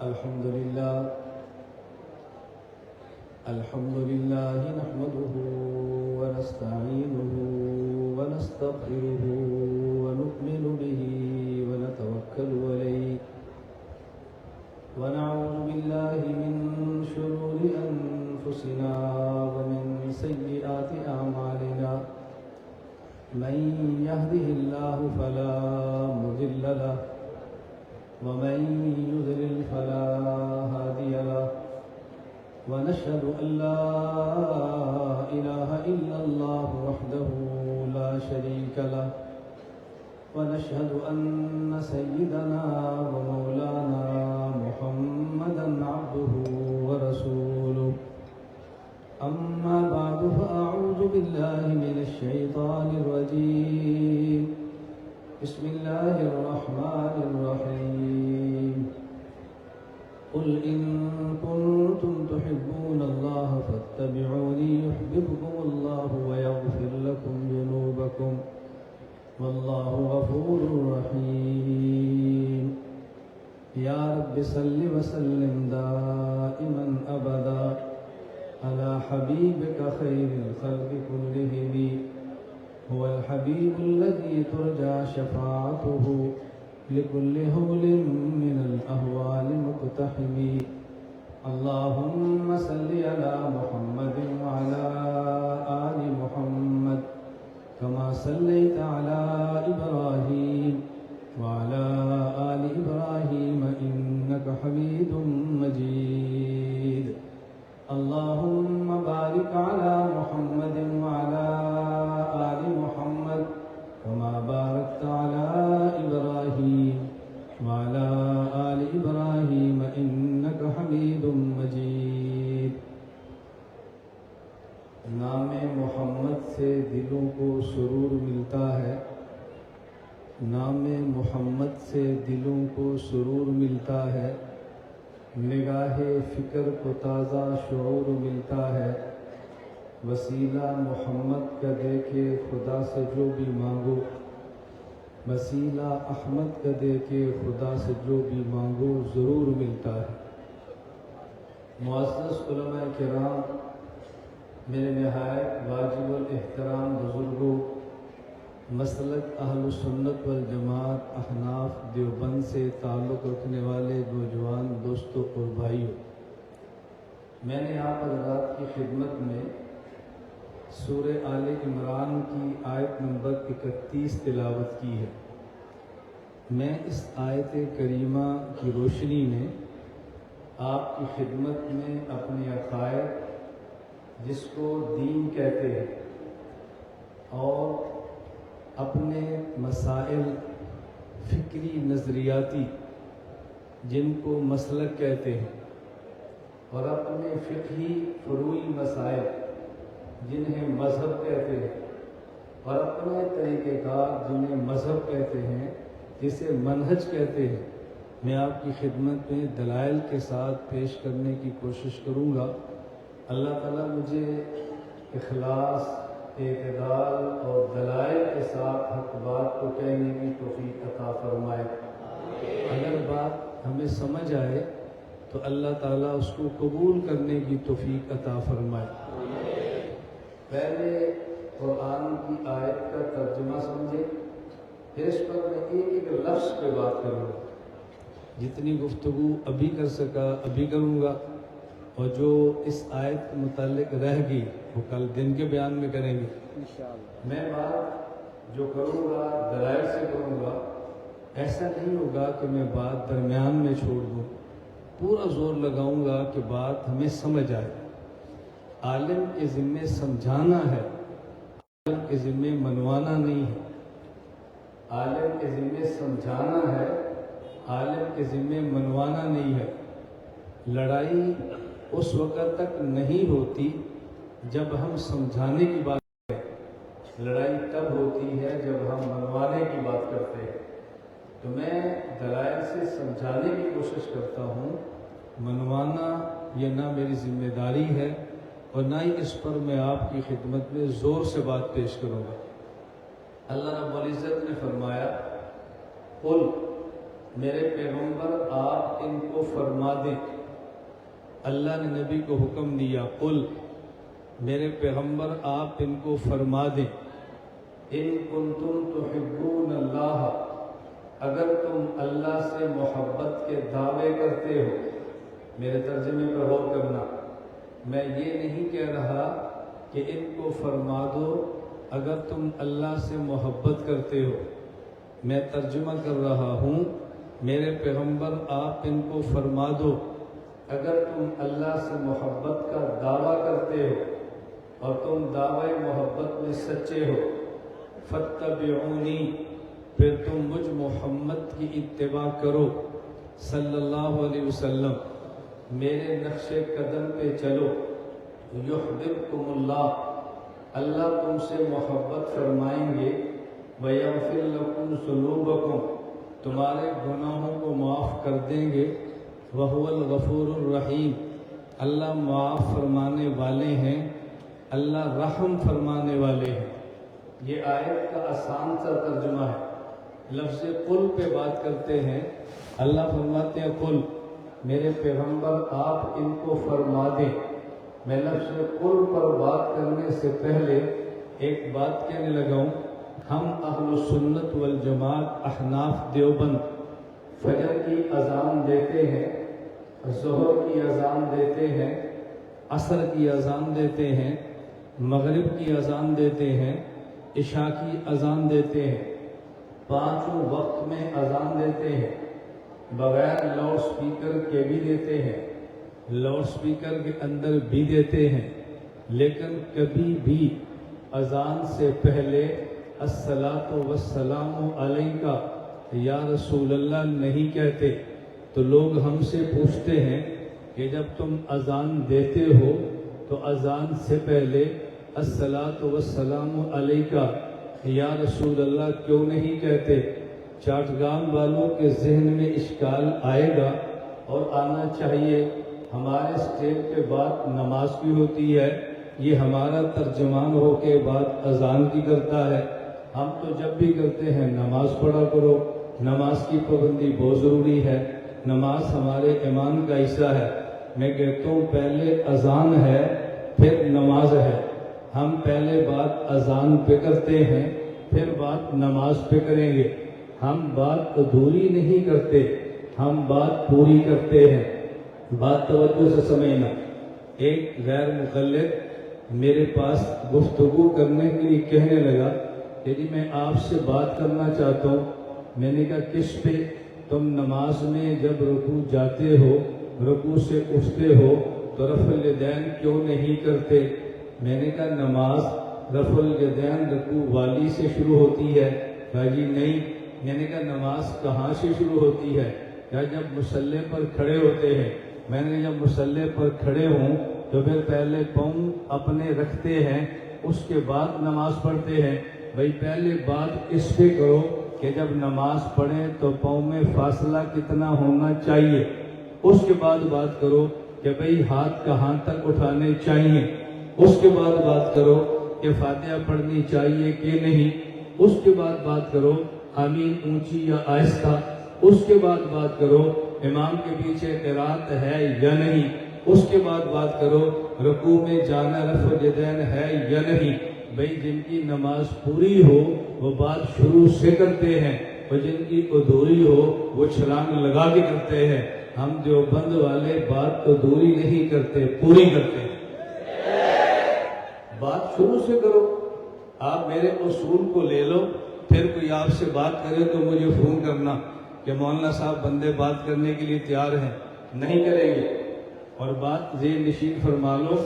الحمد لله نحمده ونستعينه ونستغفره ونؤمن به ونتوكل عليه ونعوذ بالله من شرور أنفسنا ومن سيئات أعمالنا من يهده الله فلا مضل له ومن يضلل فلا هادي له ونشهد أن لا إله إلا الله وحده لا شريك له ونشهد أن سيدنا ومولانا محمدا عبده ورسوله أما بعد فأعوذ بالله من الشيطان الرجيم بسم الله الرحمن الرحيم قل إن كنتم تحبون الله فاتبعوني يحببكم الله ويغفر لكم ذنوبكم والله غفور رحيم يا رب صل وسلم دائما أبدا على حبيبك خير الخلق كلهم هو الحبيب الذي ترجى شفاعته لكل هول من الأهوال مقتحم اللهم صل على محمد وعلى آل محمد كما صليت على إبراهيم وعلى آل إبراهيم إنك حميد مجيد اللهم بارك على محمد وعلى آل محمد كما باركت على إبراهيم وعلى آل إبراهيم إنك حميد مجيد نام محمد سے دلوں کو سرور ملتا ہے نام محمد سے دلوں کو سرور ملتا ہے نگاہ فکر کو تازہ شعور ملتا ہے وسیلہ محمد کا دے کے خدا سے جو بھی مانگو وسیلہ احمد کا دے کے خدا سے جو بھی مانگو ضرور ملتا ہے معزز علماء کرام میرے نہایت واجب الاحترام بزرگوں مسلک اہل سنت والجماعت احناف دیوبند سے تعلق رکھنے والے نوجوان دوستوں اور بھائیوں میں نے آپ حضرات کی خدمت میں سورہ آل عمران کی آیت نمبر 31 تلاوت کی ہے میں اس آیت کریمہ کی روشنی میں آپ کی خدمت میں اپنے عقائد جس کو دین کہتے ہیں اور اپنے مسائل فکری نظریاتی جن کو مسلک کہتے ہیں اور اپنے فقہی فروعی مسائل جنہیں مذہب کہتے ہیں اور اپنے طریقہ کار جنہیں مذہب کہتے ہیں جسے منہج کہتے ہیں میں آپ کی خدمت میں دلائل کے ساتھ پیش کرنے کی کوشش کروں گا اللہ تعالیٰ مجھے اخلاص اعتدال اور دلائل کے ساتھ حق بات کو کہنے کی توفیق عطا فرمائے اگر بات ہمیں سمجھ آئے تو اللہ تعالیٰ اس کو قبول کرنے کی توفیق عطا فرمائے پہلے قرآن کی آیت کا ترجمہ سمجھے پھر اس پر میں ایک لفظ پہ بات کروں گا جتنی گفتگو ابھی کر سکا ابھی کروں گا اور جو اس آیت کے متعلق رہ گئی وہ کل دن کے بیان میں کریں گے میں بات جو کروں گا دلائل سے کروں گا ایسا نہیں ہوگا کہ میں بات درمیان میں چھوڑ دوں پورا زور لگاؤں گا کہ بات ہمیں سمجھ آئے عالم کے ذمے سمجھانا ہے عالم کے ذمے منوانا نہیں ہے عالم کے ذمے سمجھانا ہے عالم کے ذمے منوانا نہیں ہے لڑائی اس وقت تک نہیں ہوتی جب ہم سمجھانے کی بات کرتے ہیں لڑائی تب ہوتی ہے جب ہم منوانے کی بات کرتے ہیں تو میں دلائل سے سمجھانے کی کوشش کرتا ہوں منوانا یہ نہ میری ذمہ داری ہے اور نہ ہی اس پر میں آپ کی خدمت میں زور سے بات پیش کروں گا اللہ رب العزت نے فرمایا قل میرے پیغمبر آپ ان کو فرما دیں. اللہ نے نبی کو حکم دیا قل، میرے پیغمبر آپ ان کو فرما دیں ان کنتم تحبون اللہ، اگر تم اللہ سے محبت کے دعوے کرتے ہو. میرے ترجمے پر غور کرنا، میں یہ نہیں کہہ رہا کہ ان کو فرما دو اگر تم اللہ سے محبت کرتے ہو. میں ترجمہ کر رہا ہوں میرے پیغمبر آپ ان کو فرما دو اگر تم اللہ سے محبت کا دعویٰ کرتے ہو اور تم دعوی محبت میں سچے ہو. فاتبعونی، پھر تم مجھ محمد کی اتباع کرو صلی اللہ علیہ وسلم، میرے نقش قدم پہ چلو. یحببکم اللہ، اللہ تم سے محبت فرمائیں گے. ویغفر لکم ذنوبکم، تمہارے گناہوں کو معاف کر دیں گے. وہو الغفور الرحیم، اللہ معاف فرمانے والے ہیں، اللہ رحم فرمانے والے ہیں. یہ آیت کا آسان سا ترجمہ ہے. لفظ قل پہ بات کرتے ہیں. اللہ فرماتے ہیں قل، میرے پیغمبر آپ ان کو فرما دیں. میں لفظ قل پر بات کرنے سے پہلے ایک بات کہنے لگا ہوں. ہم اہل سنت والجماعت احناف دیوبند فجر کی اذان دیتے ہیں، ظہر کی اذان دیتے ہیں، عصر کی اذان دیتے ہیں، مغرب کی اذان دیتے ہیں، عشاء کی اذان دیتے ہیں. پانچوں وقت میں اذان دیتے ہیں، بغیر لاؤڈ سپیکر کے بھی دیتے ہیں، لاؤڈ سپیکر کے اندر بھی دیتے ہیں. لیکن کبھی بھی اذان سے پہلے الصلاۃ والسلام علیکہ یا رسول اللہ نہیں کہتے. تو لوگ ہم سے پوچھتے ہیں کہ جب تم اذان دیتے ہو تو اذان سے پہلے الصلاۃ والسلام علیکہ یا رسول اللہ کیوں نہیں کہتے؟ چاٹگام والوں کے ذہن میں اشکال آئے گا اور آنا چاہیے. ہمارے اسٹیج پہ بات نماز کی ہوتی ہے، یہ ہمارا ترجمان ہو کے بات اذان کی کرتا ہے. ہم تو جب بھی کرتے ہیں نماز پڑھا کرو، نماز کی پابندی بہت ضروری ہے، نماز ہمارے ایمان کا حصہ ہے. میں کہتا ہوں پہلے اذان ہے پھر نماز ہے. ہم پہلے بات اذان پہ کرتے ہیں پھر بات نماز پہ کریں گے. ہم بات ادھوری نہیں کرتے، ہم بات پوری کرتے ہیں. بات توجہ سے سمجھنا. ایک غیر مقلد میرے پاس گفتگو کرنے کے لیے کہنے لگا کہ جی میں آپ سے بات کرنا چاہتا ہوں. میں نے کہا کس پہ؟ تم نماز میں جب رکوع جاتے ہو، رکوع سے اٹھتے ہو تو رفع الیدین کیوں نہیں کرتے؟ میں نے کہا نماز رفع الیدین رکوع والی سے شروع ہوتی ہے. کہا جی نہیں. میں نے کہا نماز کہاں سے شروع ہوتی ہے؟ کیا جب مصلی پر کھڑے ہوتے ہیں. میں نے جب مصلی پر کھڑے ہوں تو پھر پہلے پاؤں اپنے رکھتے ہیں، اس کے بعد نماز پڑھتے ہیں. بھائی پہلے بات اس پہ کرو کہ جب نماز پڑھیں تو پاؤں میں فاصلہ کتنا ہونا چاہیے. اس کے بعد بات کرو کہ بھئی ہاتھ کہاں تک اٹھانے چاہیے. اس کے بعد بات کرو کہ فاتحہ پڑھنی چاہیے کہ نہیں. اس کے بعد بات کرو آمین اونچی یا آہستہ. اس کے بعد بات کرو امام کے پیچھے قرات ہے یا نہیں. اس کے بعد بات کرو رکوع میں جانا رفع الیدین ہے یا نہیں. بھئی جن کی نماز پوری ہو وہ بات شروع سے کرتے ہیں اور جن کی ادھوری ہو وہ چھلانگ لگا کے کرتے ہیں. ہم دیوبند والے بات ادھوری نہیں کرتے، پوری کرتے ہیں. بات شروع سے کرو. آپ میرے اصول کو لے لو، پھر کوئی آپ سے بات کرے تو مجھے فون کرنا کہ مولانا صاحب بندے بات کرنے کے لیے تیار ہیں. نہیں کریں گے. اور بات ذہن نشین فرما لو،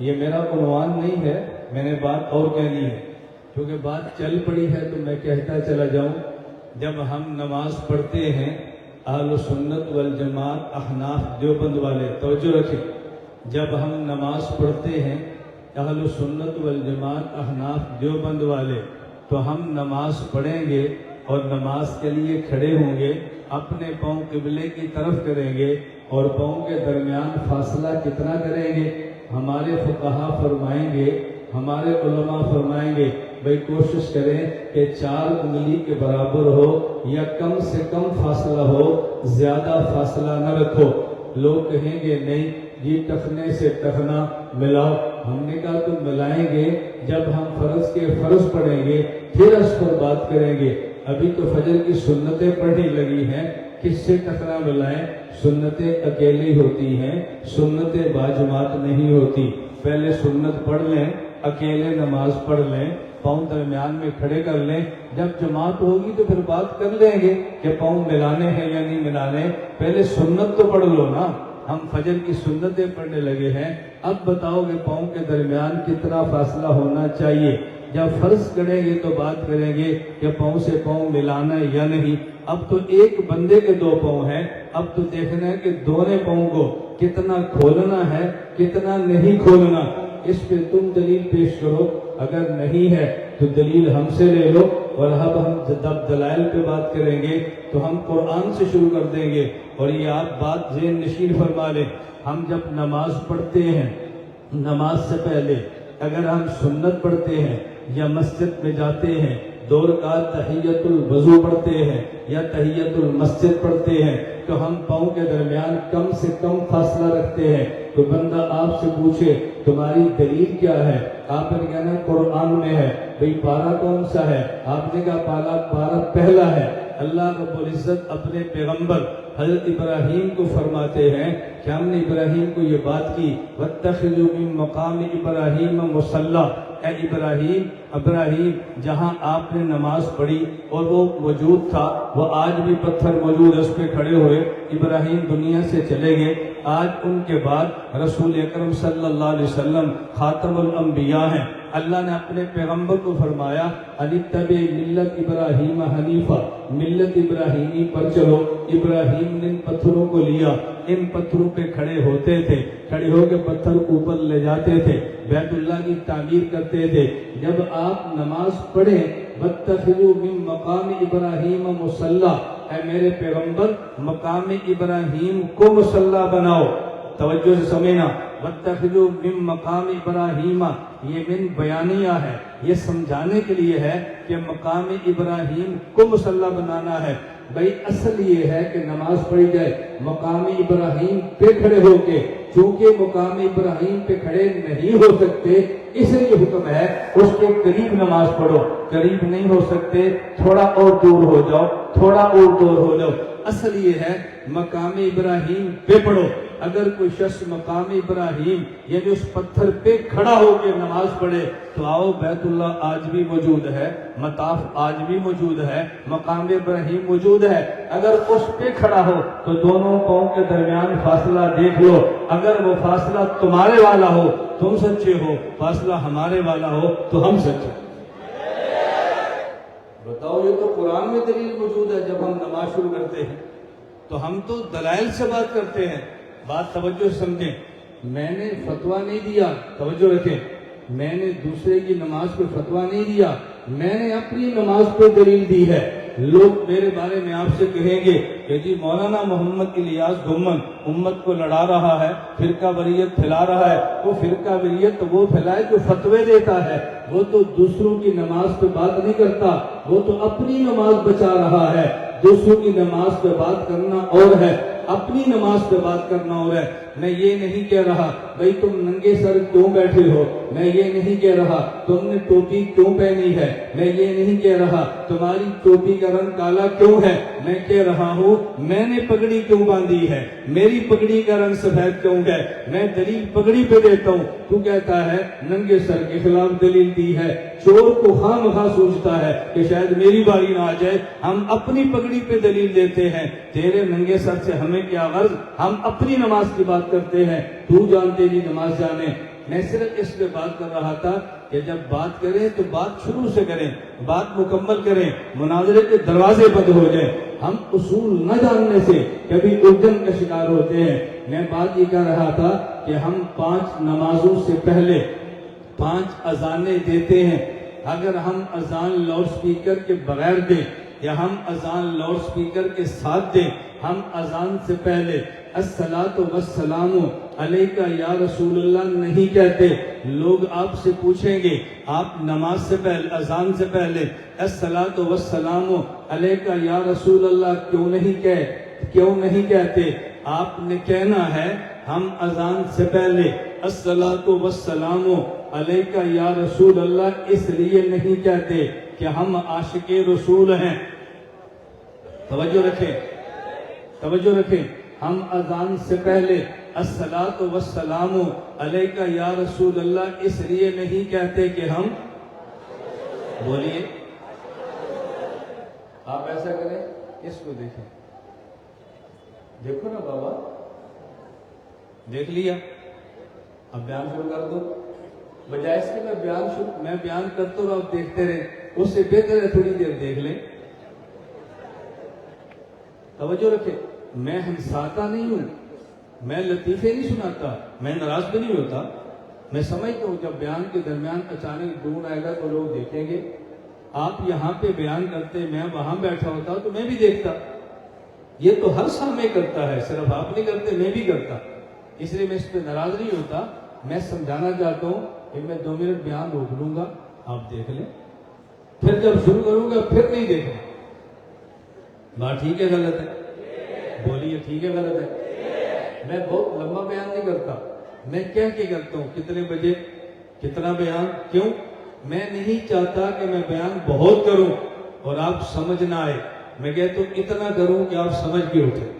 یہ میرا عنوان نہیں ہے، میں نے بات اور کہنی ہے کیونکہ بات چل پڑی ہے تو میں کہتا چلا جاؤں. جب ہم نماز پڑھتے ہیں اہل سنت والجماعت احناف دیوبند والے توجہ رکھیں، جب ہم نماز پڑھتے ہیں اہل سنت والجماعت احناف دیوبند والے تو ہم نماز پڑھیں گے اور نماز کے لیے کھڑے ہوں گے، اپنے پاؤں قبلے کی طرف کریں گے اور پاؤں کے درمیان فاصلہ کتنا کریں گے؟ ہمارے فقہا فرمائیں گے، ہمارے علماء فرمائیں گے بھئی کوشش کریں کہ 4 انگلی کے برابر ہو یا کم سے کم فاصلہ ہو، زیادہ فاصلہ نہ رکھو۔ لوگ کہیں گے نہیں جی ٹخنے سے ٹخنا ملاؤ، ہم نے کہا تو ملائیں گے جب ہم فرض کے فرض پڑھیں گے پھر اس پر بات کریں گے۔ ابھی تو فجر کی سنتیں پڑھنے لگی ہیں، کس سے ٹکرا ملائیں؟ سنتیں اکیلی ہوتی ہیں، سنتیں باجماعت نہیں ہوتی۔ پہلے سنت پڑھ لیں، اکیلے نماز پڑھ لیں، پاؤں درمیان میں کھڑے کر لیں، جب جماعت ہوگی تو پھر بات کر لیں گے کہ پاؤں ملانے ہیں یا نہیں ملانے۔ پہلے سنت تو پڑھ لو نا۔ ہم فجر کی سنتیں پڑھنے لگے ہیں، اب بتاؤ کہ پاؤں کے درمیان کتنا فاصلہ ہونا چاہیے؟ جب فرض کریں گے تو بات کریں گے کہ پاؤں سے پاؤں ملانا ہے یا نہیں۔ اب تو ایک بندے کے 2 پاؤں ہیں، اب تو دیکھنا ہے کہ دونوں پاؤں کو کتنا کھولنا ہے کتنا نہیں کھولنا۔ اس پہ تم دلیل پیش کرو، اگر نہیں ہے تو دلیل ہم سے لے لو، اور اب ہم جب دلائل پہ بات کریں گے تو ہم قرآن سے شروع کر دیں گے۔ اور یہ آپ بات ذہن نشین فرما لیں، ہم جب نماز پڑھتے ہیں، نماز سے پہلے اگر ہم سنت پڑھتے ہیں یا مسجد میں جاتے ہیں 2 رکعت تحیت الوضو پڑھتے ہیں یا تحیت المسجد پڑھتے ہیں تو ہم پاؤں کے درمیان کم سے کم فاصلہ رکھتے ہیں۔ تو بندہ آپ سے پوچھے تمہاری دلیل کیا ہے؟ آپ نے کہنا قرآن میں ہے۔ بھئی پارہ کون سا ہے؟ آپ نے کہا پارہ پہلا ہے۔ اللہ رب العزت اپنے پیغمبر حضرت ابراہیم کو فرماتے ہیں کہ ہم نے ابراہیم کو یہ بات کی وَاتَّخِذُوا مِن مَّقَامِ إِبْرَاهِيمَ مُصَلًّى، اے ابراہیم جہاں آپ نے نماز پڑھی اور وہ موجود تھا، وہ آج بھی پتھر موجود، اس پہ کھڑے ہوئے۔ ابراہیم دنیا سے چلے گئے، آج ان کے بعد رسول اکرم صلی اللہ علیہ وسلم خاتم الانبیاء ہیں۔ اللہ نے اپنے پیغمبر کو فرمایا انتبع ملت ابراہیم حنیفہ، ملت ابراہیمی پر چلو۔ ابراہیم نے ان پتھروں کو لیا، ان پتھروں پہ کھڑے ہوتے تھے، کھڑے ہو کے پتھر اوپر لے جاتے تھے، بیت اللہ کی تعمیر کرتے تھے۔ جب آپ نماز پڑھیں وَاتَّخِذُوا مِن مَّقَامِ إِبْرَاهِيمَ مُصَلًّى، اے میرے پیغمبر مقام ابراہیم کو مصلی بناؤ۔ توجہ سے سمجھنا، وَاتَّخِذُوا مِن مَّقَامِ إِبْرَاهِيمَ، یہ من بیانیہ ہے، یہ سمجھانے کے لیے ہے کہ مقام ابراہیم کو مصلی بنانا ہے۔ بھئی اصل یہ ہے کہ نماز پڑھی جائے مقام ابراہیم پہ کھڑے ہو کے، چونکہ مقام ابراہیم پہ کھڑے نہیں ہو سکتے اس لیے یہ حکم ہے اس کے قریب نماز پڑھو۔ قریب نہیں ہو سکتے تھوڑا اور دور ہو جاؤ، تھوڑا اور دور ہو جاؤ۔ اصل یہ ہے مقام ابراہیم پہ پڑھو۔ اگر کوئی شخص مقام ابراہیم یعنی اس پتھر پہ کھڑا ہو کے نماز پڑھے تو آؤ بیت اللہ آج بھی موجود ہے، مطاف آج بھی موجود ہے، مقام ابراہیم موجود ہے۔ اگر اس پہ کھڑا ہو تو دونوں پاؤں کے درمیان فاصلہ دیکھ لو، اگر وہ فاصلہ تمہارے والا ہو تم سچے ہو، فاصلہ ہمارے والا ہو تو ہم سچے۔ بتاؤ، یہ تو قرآن میں دلیل موجود ہے۔ جب ہم نماز شروع کرتے ہیں تو ہم تو دلائل سے بات کرتے ہیں۔ بات توجہ سے سمجھیں، میں نے فتویٰ نہیں دیا، توجہ رکھیں، میں نے دوسرے کی نماز پہ فتویٰ نہیں دیا، میں نے اپنی نماز پہ دلیل دی ہے۔ لوگ میرے بارے میں آپ سے کہیں گے کہ جی مولانا محمد الیاس گھمن امت کو لڑا رہا ہے، فرقہ وریت پھیلا رہا ہے۔ وہ فرقہ وریت وہ پھیلائے جو فتوے دیتا ہے، وہ تو دوسروں کی نماز پہ بات نہیں کرتا، وہ تو اپنی نماز بچا رہا ہے۔ دوسروں کی نماز پہ بات کرنا اور ہے، اپنی نماز پہ بات کرنا اور ہے۔ میں یہ نہیں کہہ رہا بھئی تم ننگے سر کیوں بیٹھے ہو، میں یہ نہیں کہہ رہا تم نے ٹوپی کیوں پہنی ہے، میں یہ نہیں کہہ رہا تمہاری ٹوپی کا رنگ کالا کیوں ہے، میں کہہ رہا ہوں میں نے پگڑی کیوں باندھی ہے، میری پگڑی کا رنگ سفید کیوں ہے۔ میں دلیل پگڑی پہ دیتا ہوں، تو کہتا ہے ننگے سر کے خلاف دلیل دی ہے۔ چور کو خواہ مخواہ سوچتا ہے کہ شاید میری باری نہ آ جائے، ہم اپنی پگڑی پہ دلیل دیتے ہیں۔ تیرے ننگے سر سے ہمیں کیا غرض، ہم اپنی نماز کی بات کرتے ہیں، تو جانتے جی نماز جانے۔ میں صرف اس پہ بات کر رہا تھا کہ جب بات کریں تو بات شروع سے کریں، بات مکمل کریں، مناظرے کے دروازے بند ہو جائیں۔ ہم اصول نہ جاننے سے کبھی الجھن کا شکار ہوتے ہیں۔ میں بات یہ کر رہا تھا کہ ہم 5 نمازوں سے پہلے 5 اذانیں دیتے ہیں۔ اگر ہم اذان لاؤڈ سپیکر کے بغیر دیں یا ہم اذان لاؤڈ سپیکر کے ساتھ دیں، ہم اذان سے پہلے الصلاۃ والسلام علیکہ یا رسول اللہ نہیں کہتے؟ لوگ آپ سے پوچھیں گے آپ نماز سے پہلے اذان سے پہلے الصلاۃ والسلام علیکہ یا رسول اللہ کیوں نہیں کہتے؟ آپ نے کہنا ہے ہم اذان سے پہلے الصلاۃ والسلام علیکہ یا رسول اللہ اس لیے نہیں کہتے کہ ہم عاشق رسول ہیں۔ توجہ رکھیں، ہم اذان سے پہلے الصلاۃ والسلام علیکہ یا رسول اللہ اس لیے نہیں کہتے کہ ہم، بولیے، آپ ایسا کریں، اس کو دیکھیں، دیکھو نا بابا، دیکھ لیا، اب بیان شروع کر دو، بجائے اس کے میں بیان کرتا ہوں آپ دیکھتے رہیں، اس سے بہتر ہے تھوڑی دیر دیکھ لیں۔ توجہ رکھیں، میں ہنساتا نہیں ہوں، میں لطیفے نہیں سناتا، میں ناراض بھی نہیں ہوتا، میں سمجھتا ہوں جب بیان کے درمیان اچانک ڈون آئے گا تو لوگ دیکھیں گے، آپ یہاں پہ بیان کرتے میں وہاں بیٹھا ہوتا تو میں بھی دیکھتا، یہ تو ہر سامنے کرتا ہے، صرف آپ نہیں کرتے میں بھی کرتا، اس لیے میں اس پہ ناراض نہیں ہوتا۔ میں سمجھانا چاہتا ہوں کہ میں 2 منٹ بیان روک لوں گا، آپ دیکھ لیں، پھر جب شروع کروں گا پھر نہیں دیکھنا، بات ٹھیک ہے غلط ہے؟ بولیے ٹھیک ہے غلط ہے؟ میں بہت لمبا بیان نہیں کرتا، میں کہہ کے کرتا ہوں کتنے بجے کتنا بیان، کیوں؟ میں نہیں چاہتا کہ میں بیان بہت کروں اور آپ سمجھ نہ آئے، میں کہتا ہوں اتنا کروں کہ آپ سمجھ کے اٹھیں،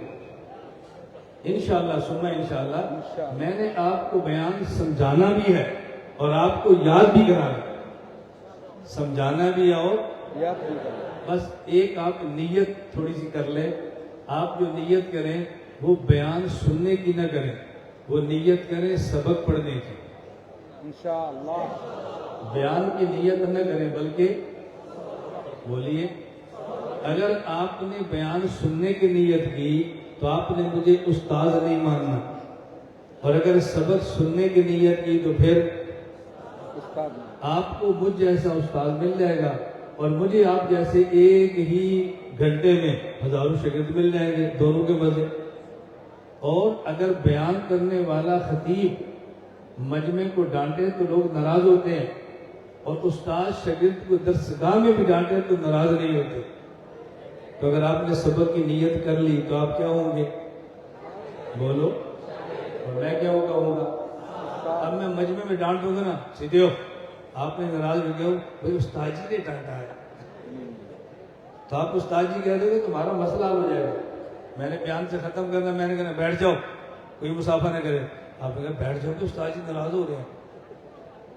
انشاءاللہ ثم انشاءاللہ۔ میں نے آپ کو بیان سمجھانا بھی ہے اور آپ کو یاد بھی کرانا، سمجھانا بھی اور بس ایک آپ نیت تھوڑی سی کر لیں، آپ جو نیت کریں وہ بیان سننے کی نہ کریں، وہ نیت کریں سبق پڑھنے کی، انشاءاللہ بیان کی نیت نہ کریں بلکہ، بولیے، اگر آپ نے بیان سننے کی نیت کی تو آپ نے مجھے استاد نہیں ماننا، اور اگر سبق سننے کی نیت کی تو پھر آپ کو مجھ جیسا استاد مل جائے گا اور مجھے آپ جیسے ایک ہی گھنٹے میں ہزاروں شاگرد مل جائیں گے، دونوں کے مزے۔ اور اگر بیان کرنے والا خطیب مجمع کو ڈانٹے تو لوگ ناراض ہوتے ہیں، اور استاد شاگرد کو درسگاہ میں بھی ڈانٹے تو ناراض نہیں ہوتے۔ تو اگر آپ نے سبق کی نیت کر لی تو آپ کیا ہوں گے؟ بولو، اور میں کیا کہوں گا؟ اب میں مجمع میں ڈانٹوں گا نا، سیدھے ہو، آپ نے ناراض ہو گیا بھائی استاد جی نے ڈانٹا ہے، تو آپ استاد جی کہہ دو گے تمہارا مسئلہ حل ہو جائے گا۔ میں نے بیان سے ختم کرنا، میں نے کہنا بیٹھ جاؤ، کوئی مسافہ نہ کرے، آپ نے کہا بیٹھ جاؤ تو استاد جی ناراض ہو رہے ہیں،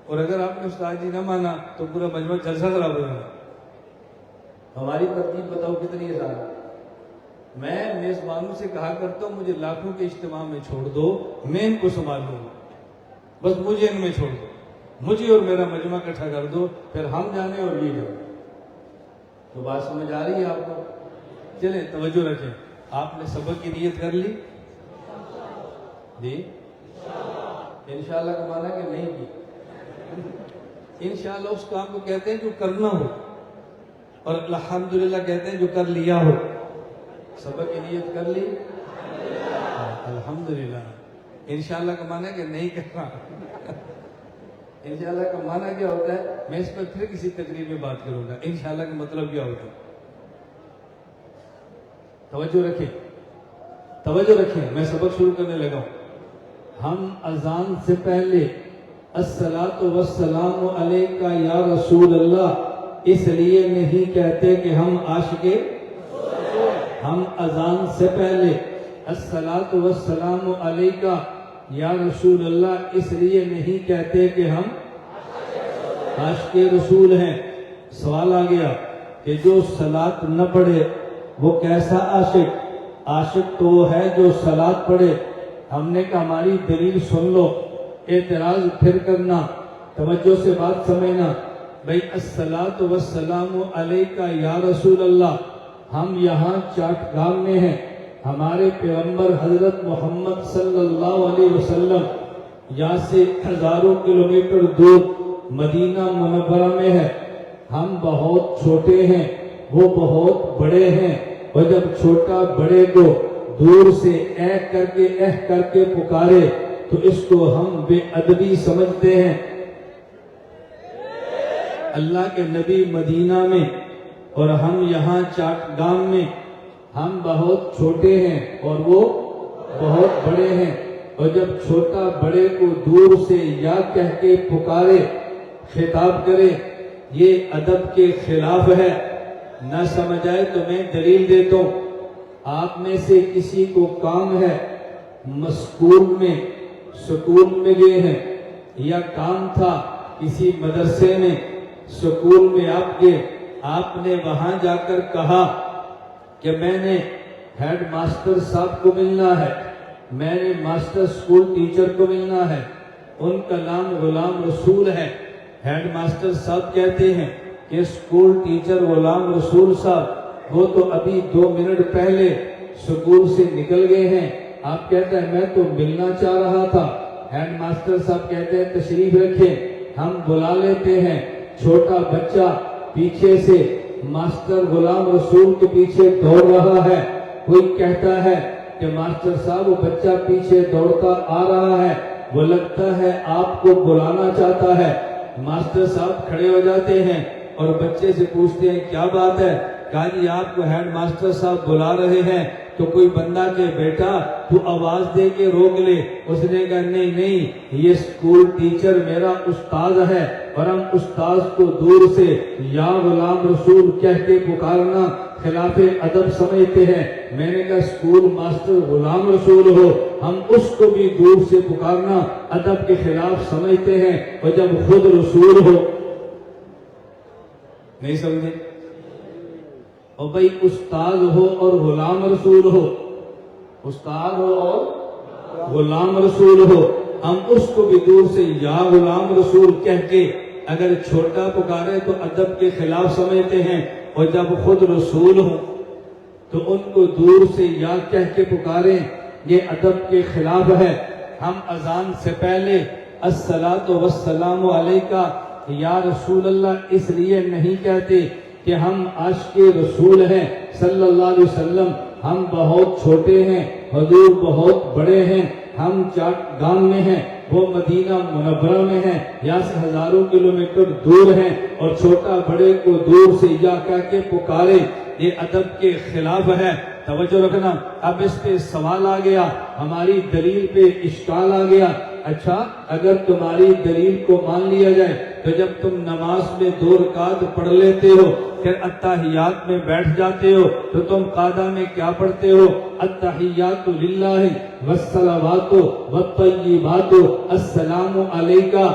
اور اگر آپ نے استاد جی نہ مانا تو پورا مجمع جلسہ خراب ہو جائے گا۔ ہماری ترتیب بتاؤ کتنی ہے سارا؟ میں میزبانوں سے کہا کرتا ہوں مجھے لاکھوں کے اجتماع میں چھوڑ دو، میں ان کو سنبھال لوں گا، بس مجھے ان میں چھوڑ دو، مجھے اور میرا مجمع اکٹھا کر دو، پھر ہم جانے اور یہ جانے۔ تو بات سمجھ آ رہی ہے آپ کو؟ چلیں توجہ رکھیں، آپ نے سبق کی نیت کر لی جی؟ انشاءاللہ کا معنی کہ نہیں کی؟ انشاءاللہ اس کام کو کہتے ہیں جو کرنا ہو، اور الحمدللہ کہتے ہیں جو کر لیا ہو۔ سبق کی نیت کر لی، الحمدللہ۔ انشاءاللہ کا معنی کہ نہیں کرنا۔ انشاءاللہ کا معنی کیا ہوتا ہے؟ میں اس پر پھر کسی تقریب میں بات کروں گا، انشاءاللہ کا مطلب کیا ہوتا ہے۔ توجہ رکھیں، میں سبق شروع کرنے لگا ہوں۔ ہم اذان سے پہلے الصلاۃ والسلام علیکہ یا رسول اللہ اس لیے نہیں کہتے کہ ہم عاشق، ہم اذان سے پہلے الصلاۃ والسلام علیکہ یا رسول اللہ اس لیے نہیں کہتے کہ ہم عاشق رسول ہیں۔ سوال آ گیا کہ جو صلاۃ نہ پڑھے وہ کیسا عاشق؟ عاشق تو وہ ہے جو صلاۃ پڑھے۔ ہم نے کہا ہماری دلیل سن لو، اعتراض پھر کرنا، توجہ سے بات سمجھنا۔ بھئی الصلاۃ والسلام علیکہ یا رسول اللہ، ہم یہاں چاٹگام میں ہیں، ہمارے پیغمبر حضرت محمد صلی اللہ علیہ وسلم یہاں سے ہزاروں کلومیٹر دور مدینہ منورہ میں ہے۔ ہم بہت چھوٹے ہیں، وہ بہت بڑے ہیں، اور جب چھوٹا بڑے کو دور سے اے کر کے پکارے تو اس کو ہم بے ادبی سمجھتے ہیں۔ اللہ کے نبی مدینہ میں اور ہم یہاں چاٹگام میں، ہم بہت چھوٹے ہیں اور وہ بہت بڑے ہیں، اور جب چھوٹا بڑے کو دور سے یا کہہ کے پکارے، خطاب کرے، یہ ادب کے خلاف ہے۔ نہ سمجھ آئے تو میں دلیل دیتا ہوں۔ آپ میں سے کسی کو کام ہے، سکول میں گئے ہیں، یا کام تھا کسی مدرسے میں، سکول میں آپ گئے، آپ نے وہاں جا کر کہا کہ میں نے ہیڈ ماسٹر صاحب کو ملنا ہے، میں نے ماسٹر سکول ٹیچر کو ملنا ہے، ان کا نام غلام رسول ہے۔ ہیڈ ماسٹر صاحب کہتے ہیں کہ سکول ٹیچر غلام رسول صاحب وہ تو ابھی 2 منٹ پہلے سکول سے نکل گئے ہیں۔ آپ کہتے ہیں میں تو ملنا چاہ رہا تھا۔ ہیڈ ماسٹر صاحب کہتے ہیں تشریف رکھیں، ہم بلا لیتے ہیں۔ چھوٹا بچہ پیچھے سے ماسٹر غلام رسول کے پیچھے دوڑ رہا ہے، کوئی کہتا ہے کہ ماسٹر صاحب وہ بچہ پیچھے دوڑتا آ رہا ہے، وہ لگتا ہے آپ کو بلانا چاہتا ہے۔ ماسٹر صاحب کھڑے ہو جاتے ہیں اور بچے سے پوچھتے ہیں کیا بات ہے؟ کہا جی آپ کو ہیڈ ماسٹر صاحب بلا رہے ہیں۔ تو کوئی بندہ کہ بیٹا تو آواز دے کے روک لے۔ اس نے کہا نہیں، یہ سکول ٹیچر میرا استاد ہے، اور ہم استاد کو دور سے یا غلام رسول کہہ کے پکارنا خلاف ادب سمجھتے ہیں۔ میں نے کہا سکول ماسٹر غلام رسول ہو، ہم اس کو بھی دور سے پکارنا ادب کے خلاف سمجھتے ہیں، اور جب خود رسول ہو۔ نہیں سمجھے؟ اور بھائی استاد ہو اور غلام رسول ہو، استاد ہو اور غلام رسول ہو، ہم اس کو بھی دور سے یا غلام رسول کہہ کے اگر چھوٹا پکارے تو ادب کے خلاف سمجھتے ہیں، اور جب خود رسول ہو تو ان کو دور سے یا کہہ کے پکاریں، یہ ادب کے خلاف ہے۔ ہم اذان سے پہلے الصلاۃ والسلام علیکہ یا رسول اللہ اس لیے نہیں کہتے کہ ہم عاشق رسول ہیں صلی اللہ علیہ وسلم، ہم بہت چھوٹے ہیں، حضور بہت بڑے ہیں، ہم چاٹگام میں ہیں، وہ مدینہ منورہ میں ہیں، یہاں سے ہزاروں کلومیٹر دور ہیں، اور چھوٹا بڑے کو دور سے یا کہہ کے پکارے، یہ ادب کے خلاف ہے۔ توجہ رکھنا۔ اب اس پہ سوال آ گیا، ہماری دلیل پہ اشکال آ گیا۔ اچھا اگر تمہاری دلیل کو مان لیا جائے تو جب تم نماز میں 2 رکعت پڑھ لیتے ہو، پھر اتحیات میں بیٹھ جاتے ہو، تو تم قاعدہ میں کیا پڑھتے ہو؟ التحیات للہ والصلوات والطیبات السلام علیکہ،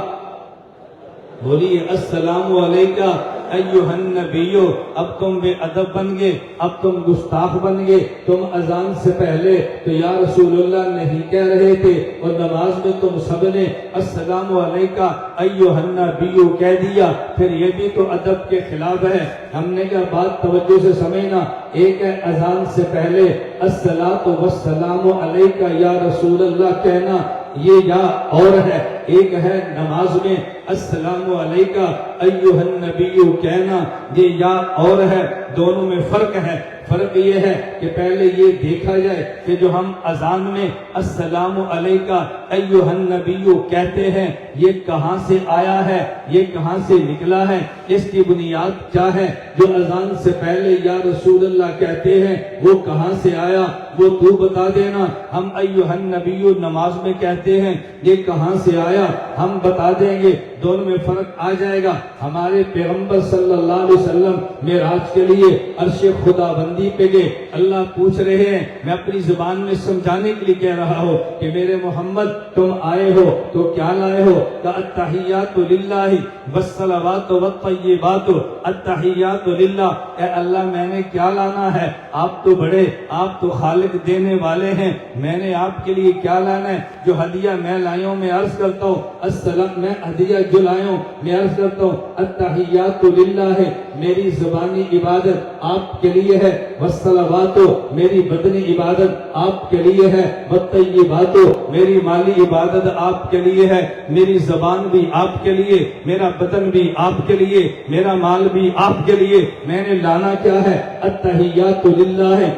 بولیے السلام علیکہ ایھا النبی۔ اب تم بے ادب بن گئے، اب تم گستاخ بن گئے۔ تم اذان سے پہلے تو یا رسول اللہ نہیں کہہ رہے تھے، اور نماز میں تم سب نے السلام علیکہ ایھا النبی کہہ دیا، پھر یہ بھی تو ادب کے خلاف ہے۔ ہم نے کہا بات توجہ سے سمجھنا، ایک ہے اذان سے پہلے الصلاۃ والسلام علیکہ یا رسول اللہ کہنا، یہ یا اور ہے، ایک ہے نماز میں السلام علیکہ ایھا النبی کہنا، یہ یا اور ہے، دونوں میں فرق ہے۔ فرق یہ ہے کہ پہلے یہ دیکھا جائے کہ جو ہم اذان میں السلام علیکہ ایھا النبی کہتے ہیں یہ کہاں سے آیا ہے، یہ کہاں سے نکلا ہے، اس کی بنیاد کیا ہے؟ جو اذان سے پہلے یا رسول اللہ کہتے ہیں وہ کہاں سے آیا، وہ تو بتا دینا۔ ہم ایھا النبی نماز میں کہتے ہیں، یہ کہاں سے آیا ہم بتا دیں گے، دونوں میں فرق آ جائے گا۔ ہمارے پیغمبر صلی اللہ علیہ وسلم معراج کے لیے عرش خدا بندی پہ گئے، اللہ پوچھ رہے ہیں، میں اپنی زبان میں سمجھانے کے لیے کہہ رہا ہوں کہ میرے محمد تم آئے ہو تو کیا لائے ہو؟ کہ التحیات للہ والصلوات والطیبات، التحیات للہ، اے اللہ میں نے کیا لانا ہے؟ آپ تو بڑے، آپ تو خالق دینے والے ہیں، میں نے آپ کے لیے کیا لانا ہے؟ جو ہدیہ میں لایا ہوں میں عرض کرتا ہوں السلام، میں ہدیہ جو لایا ہوں میں عرض کرتا ہوں التحیات للہ ہے، میری زبانی عبادت آپ کے لیے ہے، والصلوات میری بدنی عبادت آپ کے لیے ہے، والطیبات میری مالی عبادت آپ کے لیے ہے، میری زبان بھی آپ کے لیے، میرا بدن بھی آپ کے لیے، میرا مال بھی آپ کے لیے، میں نے لانا کیا ہے؟ التحیات للہ ہے،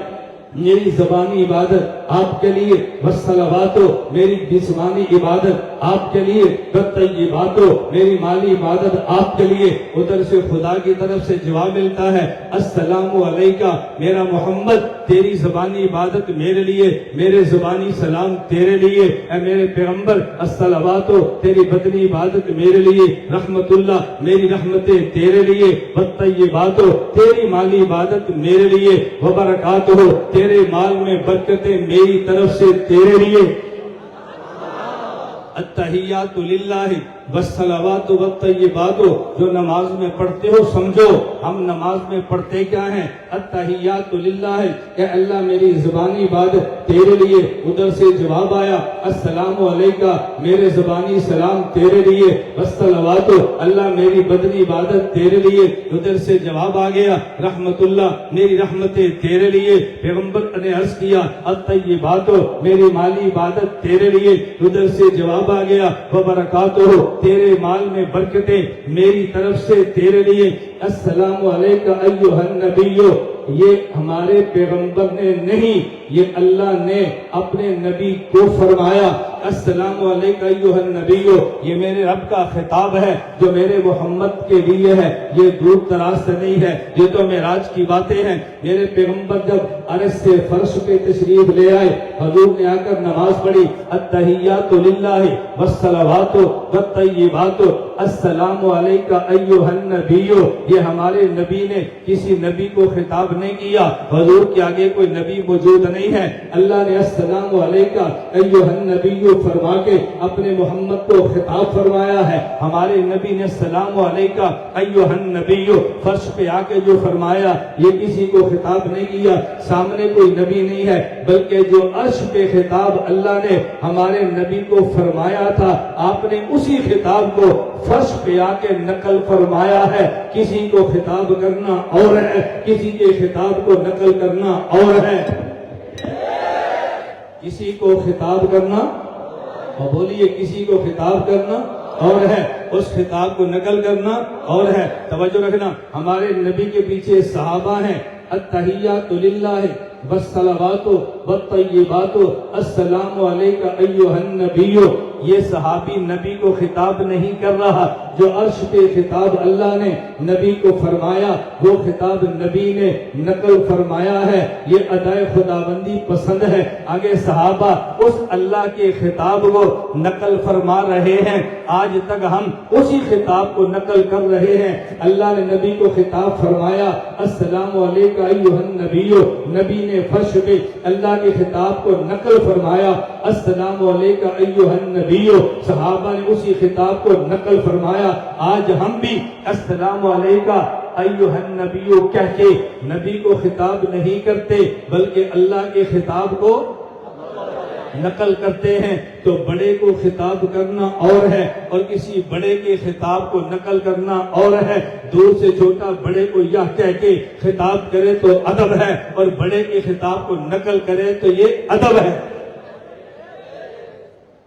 میری زبانی عبادت آپ کے لیے، والصلوات میری جسمانی عبادت آپ کے لیے، والطیبات میری مالی عبادت آپ کے لیے۔ ادھر سے خدا کی طرف سے جواب ملتا ہے، السلام علیکہ میرا محمد، تیری زبانی عبادت میرے لیے، میرے زبانی سلام تیرے لیے، اے میرے پیغمبر، الصلوات تیری بدنی عبادت میرے لیے، رحمت اللہ میری رحمتیں تیرے لیے، والطیبات تیری مالی عبادت میرے لیے، وبرکاتہ تیرے مال میں برکتیں میری طرف سے تیرے لیے۔ التحیات للہ والصلوات والطیبات، جو نماز میں پڑھتے ہو سمجھو ہم نماز میں پڑھتے کیا ہیں؟ التحیات للہ، کہ اللہ میری زبانی عبادت تیرے لیے۔ ادھر سے جواب آیا، السلام علیکہ میرے زبانی سلام تیرے لیے، والصلوات اللہ میری بدنی عبادت تیرے لیے۔ ادھر سے جواب آ گیا، رحمت اللہ میری رحمتیں تیرے لیے۔ پیغمبر نے عرض کیا، الطیبات میری مالی عبادت تیرے لیے۔ ادھر سے جواب آ گیا، وبرکاتہ تیرے مال میں برکتیں میری طرف سے تیرے لیے۔ السلام علیکہ ایھا النبی، یہ ہمارے پیغمبر نے نہیں، یہ اللہ نے اپنے نبی کو فرمایا۔ السلام علیکہ ایھا النبی، یہ میرے رب کا خطاب ہے جو میرے محمد کے لیے ہے، یہ دور دراز سے نہیں ہے، یہ تو معراج کی باتیں ہیں۔ میرے پیغمبر جب عرش سے فرش پہ تشریف لے آئے، حضور نے آ کر نماز پڑھی، التحیات للہ والصلوات والطیبات، السلام علیکہ ایھا النبی، یہ ہمارے نبی نے کسی نبی کو خطاب نہیں کیا، حضور کے آگے کوئی نبی موجود نہیں ہے، اللہ نے السلام علیکہ ایھا النبی فرما کے اپنے محمد کو خطاب فرمایا ہے۔ ہمارے نبی نے السلام علیکہ ایھا النبی فرش پہ آ کے جو فرمایا، یہ کسی کو خطاب نہیں کیا، سامنے کوئی نبی نہیں ہے، بلکہ جو عرش پہ خطاب اللہ نے ہمارے نبی کو فرمایا تھا، آپ نے اسی خطاب کو فرش پہ آ کے نقل فرمایا ہے۔ کسی کو خطاب کرنا اور ہے، کسی کے خطاب کو نقل کرنا اور ہے۔ کسی کو خطاب کرنا، اور بولیے کسی کو خطاب کرنا اور ہے، اس خطاب کو نقل کرنا اور ہے۔ توجہ رکھنا، ہمارے نبی کے پیچھے صحابہ ہیں، التحیات للہ والصلوات والطیبات، السلام علیکہ ایھا النبی، یہ صحابی نبی کو خطاب نہیں کر رہا، جو عرش پہ خطاب اللہ نے نبی کو فرمایا، وہ خطاب نبی نے نقل فرمایا ہے، یہ ادائے خداوندی پسند ہے۔ آگے صحابہ اس اللہ کے خطاب کو نقل فرما رہے ہیں، آج تک ہم اسی خطاب کو نقل کر رہے ہیں۔ اللہ نے نبی کو خطاب فرمایا، السلام علیکہ ایھا النبی، نبی نے فرش پہ اللہ کے خطاب کو نقل فرمایا، السلام علیکہ ایھا النبی، صحابہ نے اسی خطاب کو نقل فرمایا۔ آج ہم بھی السلام علیکہ ایھا النبی کہہ کے نبی کو خطاب نہیں کرتے، بلکہ اللہ کے خطاب کو نقل کرتے ہیں۔ تو بڑے کو خطاب کرنا اور ہے، اور کسی بڑے کے خطاب کو نقل کرنا اور ہے۔ دور سے چھوٹا بڑے کو یہ کہہ کے خطاب کرے تو ادب ہے، اور بڑے کے خطاب کو نقل کرے تو یہ ادب ہے۔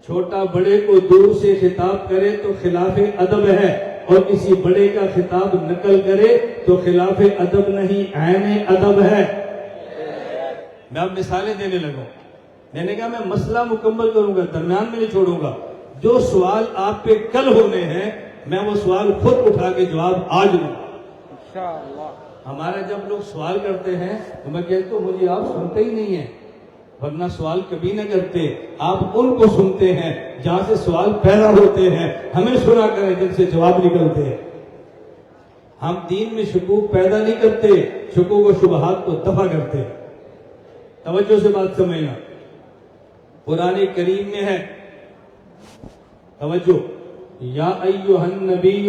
چھوٹا بڑے کو دور سے خطاب کرے تو خلاف ادب ہے، اور کسی بڑے کا خطاب نقل کرے تو خلاف ادب نہیں، عین ادب ہے۔ میں اب مثالیں دینے لگا، میں نے کہا میں مسئلہ مکمل کروں گا، درمیان میں نہیں چھوڑوں گا۔ جو سوال آپ پہ کل ہونے ہیں، میں وہ سوال خود اٹھا کے جواب آج دوں گا انشاءاللہ۔ ہمارا جب لوگ سوال کرتے ہیں تو میں کہتا ہوں مجھے آپ سنتے ہی نہیں ہیں، ورنہ سوال کبھی نہ کرتے، آپ ان کو سنتے ہیں جہاں سے سوال پیدا ہوتے ہیں، ہمیں سنا کریں جن سے جواب نکلتے ہیں۔ ہم دین میں شکوک پیدا نہیں کرتے، شکوک و شبہات کو دفع کرتے۔ توجہ سے بات سمجھنا، قرآن کریم میں ہے، توجہ، یا ایھا النبی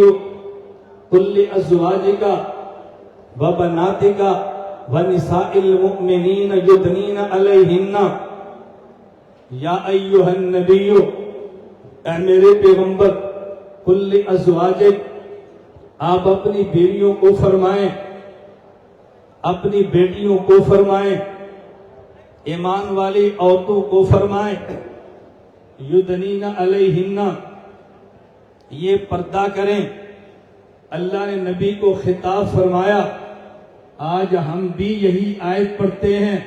قل لازواجک وبناتک ونساء المؤمنین یدنین علیہن، یا ایھا النبی، اے میرے پیغمبر، قل لازواجک، آپ اپنی بیویوں کو فرمائیں، اپنی بیٹیوں کو فرمائیں، ایمان والی عورتوں کو فرمائیں، یدنین علیہن، یہ پردہ کریں۔ اللہ نے نبی کو خطاب فرمایا، آج ہم بھی یہی آیت پڑھتے ہیں،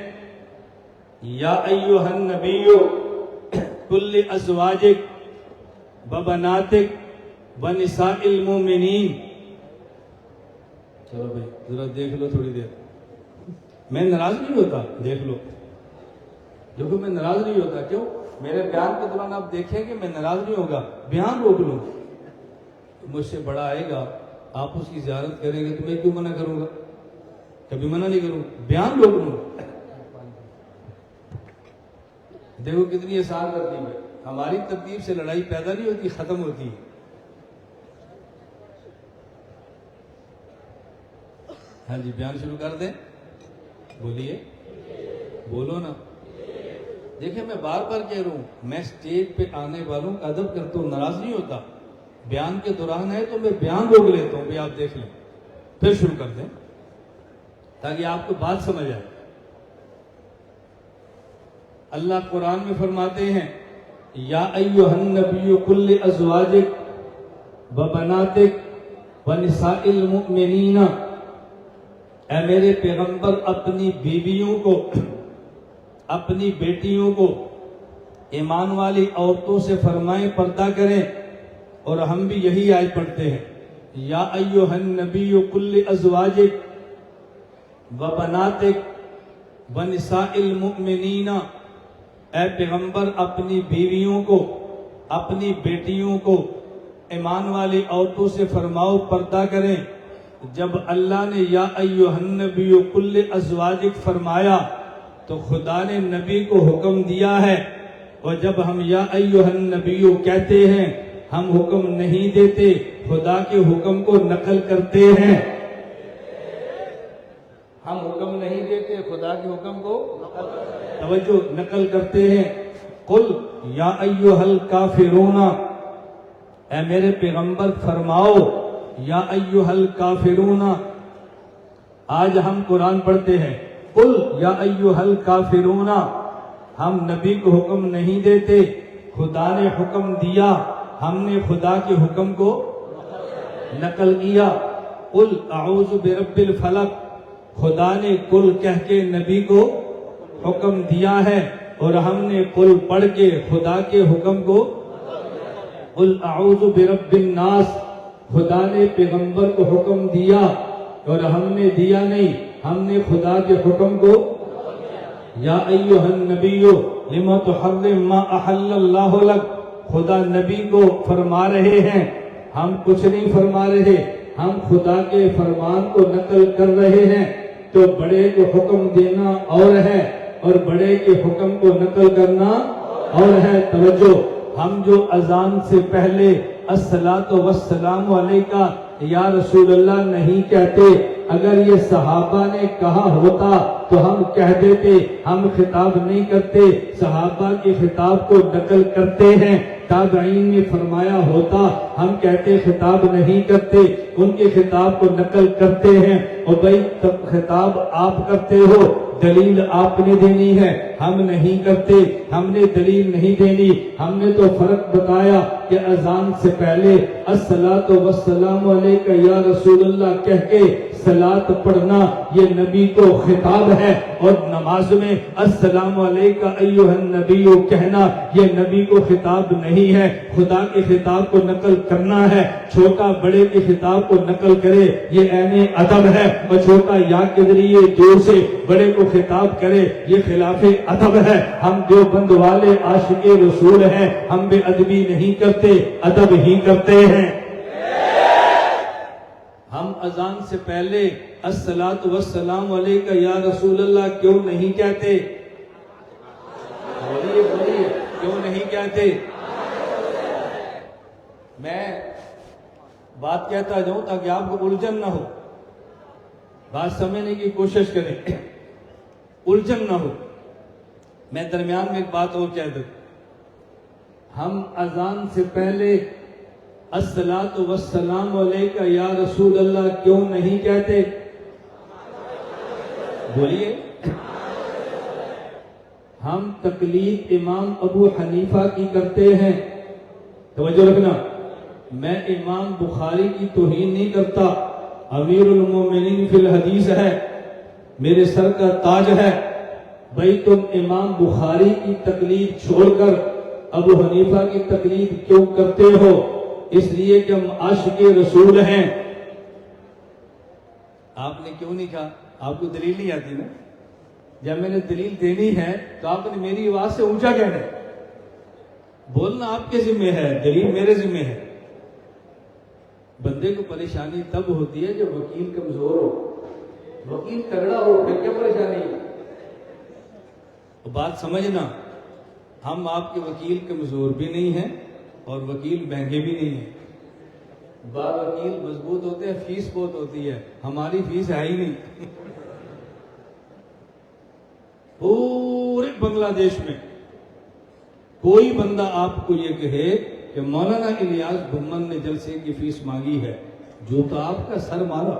یا ایھا النبی کل ازواجک وبناتک ونساء المؤمنین. چلو بھائی ذرا دیکھ لو تھوڑی دیر. میں ناراض نہیں ہوتا، دیکھ لو. دیکھو میں ناراض نہیں ہوتا. کیوں؟ میرے بیان کے دوران آپ دیکھیں کہ میں ناراض نہیں ہوگا. بیان روک لوں، مجھ سے بڑا آئے گا، آپ اس کی زیارت کریں گے تو میں کیوں منع کروں گا؟ کبھی منع نہیں کروں. بیان روک لوں. دیکھو کتنی آسان ترتیب ہے. ہماری ترتیب سے لڑائی پیدا نہیں ہوتی، ختم ہوتی ہے. ہاں جی بیان شروع کر دیں. بولیے، بولو نا. دیکھیں میں بار بار کہہ رہا ہوں، میں اسٹیج پہ آنے والوں کا ادب کرتا ہوں، ناراض نہیں ہوتا. بیان کے دوران ہے تو میں بیان روک لیتا ہوں. بھی آپ دیکھ لیں، پھر شروع کر دیں تاکہ آپ کو بات سمجھ آئے. اللہ قرآن میں فرماتے ہیں یا ایھا النبی کل ازواجک وبناتک ونساء المؤمنین. اے میرے پیغمبر اپنی بیویوں کو، اپنی بیٹیوں کو، ایمان والی عورتوں سے فرمائیں پردہ کریں. اور ہم بھی یہی آیت پڑھتے ہیں یا ایھا النبی کل ازواجک وبناتک ونساء المؤمنین. اے پیغمبر اپنی بیویوں کو، اپنی بیٹیوں کو، ایمان والی عورتوں سے فرماؤ پردہ کریں. جب اللہ نے یا ایھا النبی کل ازواجک فرمایا تو خدا نے نبی کو حکم دیا ہے. اور جب ہم یا ایھا النبی کہتے ہیں، ہم حکم نہیں دیتے، خدا کے حکم کو نقل کرتے ہیں. ہم حکم نہیں دیتے، خدا کے حکم کو توجہ نقل کرتے ہیں. قل یا ایھا الکافرون. اے میرے پیغمبر فرماؤ یا ایھا الکافرون. آج ہم قرآن پڑھتے ہیں قل یا ایھا الکافرون. ہم نبی کو حکم نہیں دیتے، خدا نے حکم دیا، ہم نے خدا کے حکم کو نقل کیا. قل اعوذ برب الفلق. خدا نے قل کہہ کے نبی کو حکم دیا ہے اور ہم نے قل پڑھ کے خدا کے حکم کو. قل اعوذ برب الناس. خدا نے پیغمبر کو حکم دیا اور ہم نے دیا نہیں، ہم نے خدا کے حکم کو. یا ایھا النبی لما تحرم ما احل اللہ لک. خدا نبی کو فرما رہے ہیں، ہم کچھ نہیں فرما رہے، ہم خدا کے فرمان کو نقل کر رہے ہیں. تو بڑے کو حکم دینا اور ہے اور بڑے کے حکم کو نقل کرنا اور ہے. توجہ. ہم جو اذان سے پہلے الصلاۃ والسلام علیکہ یا رسول اللہ نہیں کہتے، اگر یہ صحابہ نے کہا ہوتا تو ہم کہہ دیتے. ہم خطاب نہیں کرتے، صحابہ کے خطاب کو نقل کرتے ہیں. تابعین نے فرمایا ہوتا ہم کہتے خطاب نہیں کرتے، ان کے خطاب کو نقل کرتے ہیں. اور بھائی خطاب آپ کرتے ہو، دلیل آپ نے دینی ہے، ہم نہیں کرتے، ہم نے دلیل نہیں دینی. ہم نے تو فرق بتایا کہ اذان سے پہلے الصلاۃ والسلام علیکہ یا رسول اللہ کہہ کے صلاۃ پڑھنا یہ نبی کو خطاب ہے، اور نماز میں السلام علیکہ ایھا النبی کہنا یہ نبی کو خطاب نہیں ہے، خدا کے خطاب کو نقل کرنا ہے. چھوٹا بڑے کے خطاب کو نقل کرے یہ عین ادب ہے، اور چھوٹا یا کے ذریعے جور سے بڑے کو خطاب کرے یہ خلاف ادب ہے. ہم دیوبند والے عاشق رسول ہیں، ہم بے ادبی نہیں کرتے، ادب ہی کرتے ہیں. ہم اذان سے پہلے الصلاۃ والسلام علیکہ یا رسول اللہ کیوں نہیں کہتے؟ بولیے بولیے، کیوں نہیں کہتے؟ میں بات کہتا جاؤں تاکہ آپ کو الجھن نہ ہو، بات سمجھنے کی کوشش کریں، الجھن نہ ہو. میں درمیان میں ایک بات اور کہہ دوں. ہم اذان سے پہلے الصلاۃ والسلام علیکہ یا رسول اللہ کیوں نہیں کہتے؟ بولیے. ہم تقلید امام ابو حنیفہ کی کرتے ہیں. توجہ رکھنا، میں امام بخاری کی توہین نہیں کرتا، امیر المومنین فی الحدیث ہے، میرے سر کا تاج ہے. بھائی تم امام بخاری کی تقلید چھوڑ کر ابو حنیفہ کی تقلید کیوں کرتے ہو؟ اس لیے کہ ہم عاشق رسول ہیں۔ آپ نے کیوں نہیں کہا؟ آپ کو دلیل نہیں آتی نا؟ جب میں نے دلیل دینی ہے تو آپ نے میری آواز سے اونچا کہنا ہے۔ بولنا آپ کے ذمہ ہے، دلیل میرے ذمہ ہے۔ بندے کو پریشانی تب ہوتی ہے جب وکیل کمزور ہو، وکیل تگڑا ہو، پھر کیا پریشانی ہے؟ بات سمجھنا، ہم آپ کے وکیل کمزور بھی نہیں ہیں اور وکیل مہنگے بھی نہیں ہیں۔ بعض وکیل مضبوط ہوتے ہیں، فیس بہت ہوتی ہے، ہماری فیس ہے ہی نہیں۔ پورے بنگلہ دیش میں کوئی بندہ آپ کو یہ کہے کہ مولانا الیاس بھمن نے جلسے کی فیس مانگی ہے، جو تو آپ کا سر مارا۔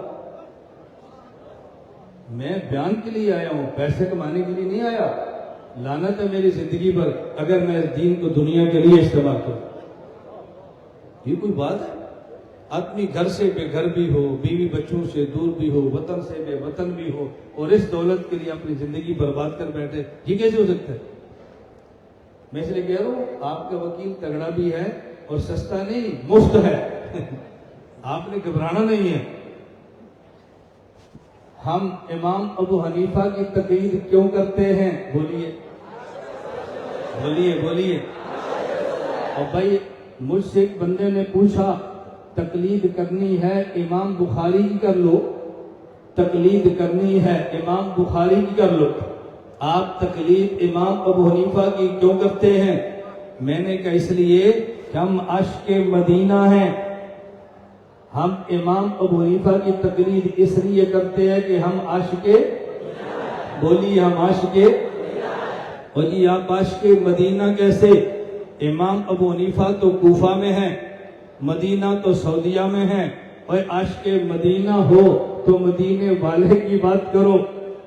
میں بیان کے لیے آیا ہوں، پیسے کمانے کے لیے نہیں آیا۔ لعنت ہے میری زندگی پر اگر میں اس دین کو دنیا کے لیے استعمال کروں۔ یہ کوئی بات ہے؟ آدمی گھر سے بے گھر بھی ہو، بیوی بچوں سے دور بھی ہو، وطن سے بے وطن بھی ہو، اور اس دولت کے لیے اپنی زندگی برباد کر بیٹھے، یہ کیسے ہو سکتا ہے؟ میں اس لیے کہہ رہا ہوں آپ کا وکیل تگڑا بھی ہے اور سستا نہیں، مفت ہے۔ آپ نے گھبرانا نہیں ہے۔ ہم امام ابو حنیفہ کی تقلید کیوں کرتے ہیں؟ بولیے بولیے بولیے۔ اور بھائی مجھ سے ایک بندے نے پوچھا تقلید کرنی ہے امام بخاری کی کر لو، تقلید کرنی ہے امام بخاری کی کر لو، آپ تقلید امام ابو حنیفہ کی کیوں کرتے ہیں؟ میں نے کہا اس لیے کہ ہم عاشق مدینہ ہیں۔ ہم امام ابو حنیفہ کی تقلید اس لیے کرتے ہیں کہ ہم عاشق، بولیے ہم عاشق، اور جی آپ عاشق مدینہ کیسے؟ امام ابو حنیفہ تو کوفہ میں ہیں، مدینہ تو سعودیہ میں ہے، اور عاشق مدینہ ہو تو مدینے والے کی بات کرو۔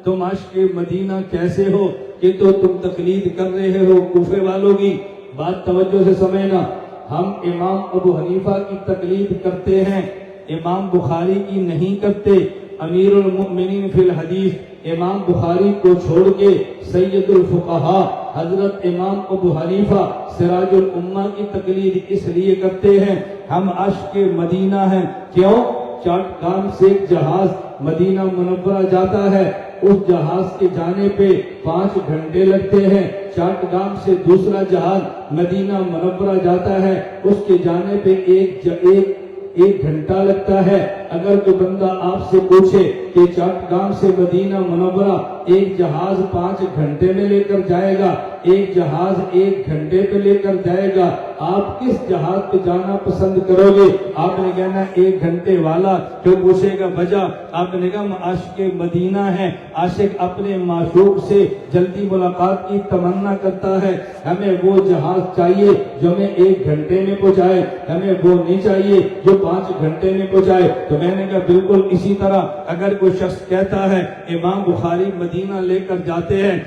تم عاشق مدینہ کیسے ہو کہ تو تم تقلید کر رہے ہو کوفے والوں کی؟ بات توجہ سے سمجھنا، ہم امام ابو حنیفہ کی تقلید کرتے ہیں، امام بخاری کی نہیں کرتے۔ امیر المؤمنین فی الحدیث امام بخاری کو چھوڑ کے سید الفقہاء حضرت امام ابو حنیفہ سراج الامہ کی تقلید اس لیے کرتے ہیں، ہم عاشق مدینہ ہیں۔ کیوں؟ چٹگام سے ایک جہاز مدینہ منورہ جاتا ہے، اس جہاز کے جانے پہ 5 گھنٹے لگتے ہیں۔ چٹگام سے دوسرا جہاز مدینہ منورہ جاتا ہے، اس کے جانے پہ ایک گھنٹہ لگتا ہے۔ اگر کوئی بندہ آپ سے پوچھے کہ چٹگام سے مدینہ منورہ ایک جہاز 5 گھنٹے میں لے کر جائے گا، ایک جہاز 1 گھنٹے پہ لے کر جائے گا، آپ کس جہاز پہ جانا پسند کرو گے؟ آپ نے کہنا 1 گھنٹے والا۔ جو پوچھے گا وجہ، آپ نے کہا ہم عاشق مدینہ ہیں، عاشق اپنے معشوق سے جلدی ملاقات کی تمنا کرتا ہے، ہمیں وہ جہاز چاہیے جو ہمیں 1 گھنٹے میں پہنچائے، ہمیں وہ نہیں چاہیے جو 5 گھنٹے میں پہنچائے۔ تو میں نے کہا بالکل اسی طرح اگر کوئی شخص کہتا ہے امام بخاری مدینہ لے کر جاتے ہیں،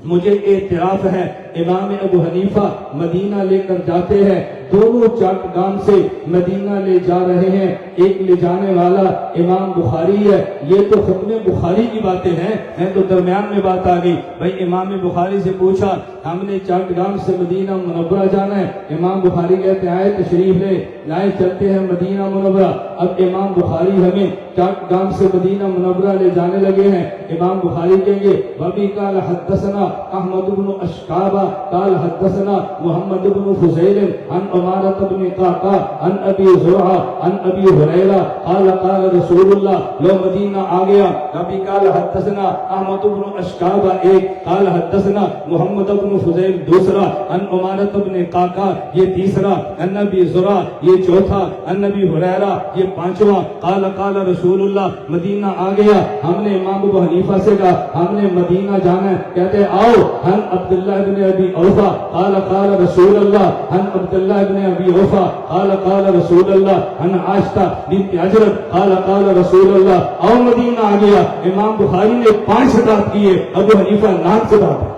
مجھے اعتراف ہے امام ابو حنیفہ مدینہ لے کر جاتے ہیں، دونوں چٹگام سے مدینہ لے جا رہے ہیں، ایک لے جانے والا امام بخاری ہے۔ یہ تو ختم بخاری کی باتیں ہیں، میں تو درمیان میں بات آ گئی۔ بھائی امام بخاری سے پوچھا ہم نے چٹگام سے مدینہ منورہ جانا ہے، امام بخاری کہتے ہیں آئے تشریف لے لائے چلتے ہیں مدینہ منورہ۔ اب امام بخاری ہمیں چٹگام سے مدینہ منورہ لے جانے لگے ہیں، امام بخاری کہیں گے وبی قال حدثنا احمد بن اشکابہ قال حدثنا محمد بن فضیل عن عمارة بن قعقاع عن ابی زرعہ عن ابی ہریرہ قال قال رسول اللہ۔ لو مدینہ آ گیا، وبی قال حدثنا احمد بن اشکابہ ایک، قال حدثنا محمد بن فضیل دوسرا، عن عمارة بن قعقاع یہ تیسرا، عن ابی زرعہ یہ چوتھا، عن ابی ہریرہ یہ پانچواں، قال قال رسول اللہ۔ مدینہ آ گیا، ہم نے امام ابو حنیفہ سے کہا ہم نے مدینہ جانا ہے، کہتے آؤ ہم عبداللہ ابن ابی اوفا قال قال رسول اللہ، ہم عبداللہ ابن ابی اوفا قال قال رسول اللہ، ہم عائشہ بنت حجرت قال قال رسول اللہ۔ اور مدینہ آ گیا، امام بخاری نے 5 خطاب کیے، ابو حنیفہ ناک سے بات ہے۔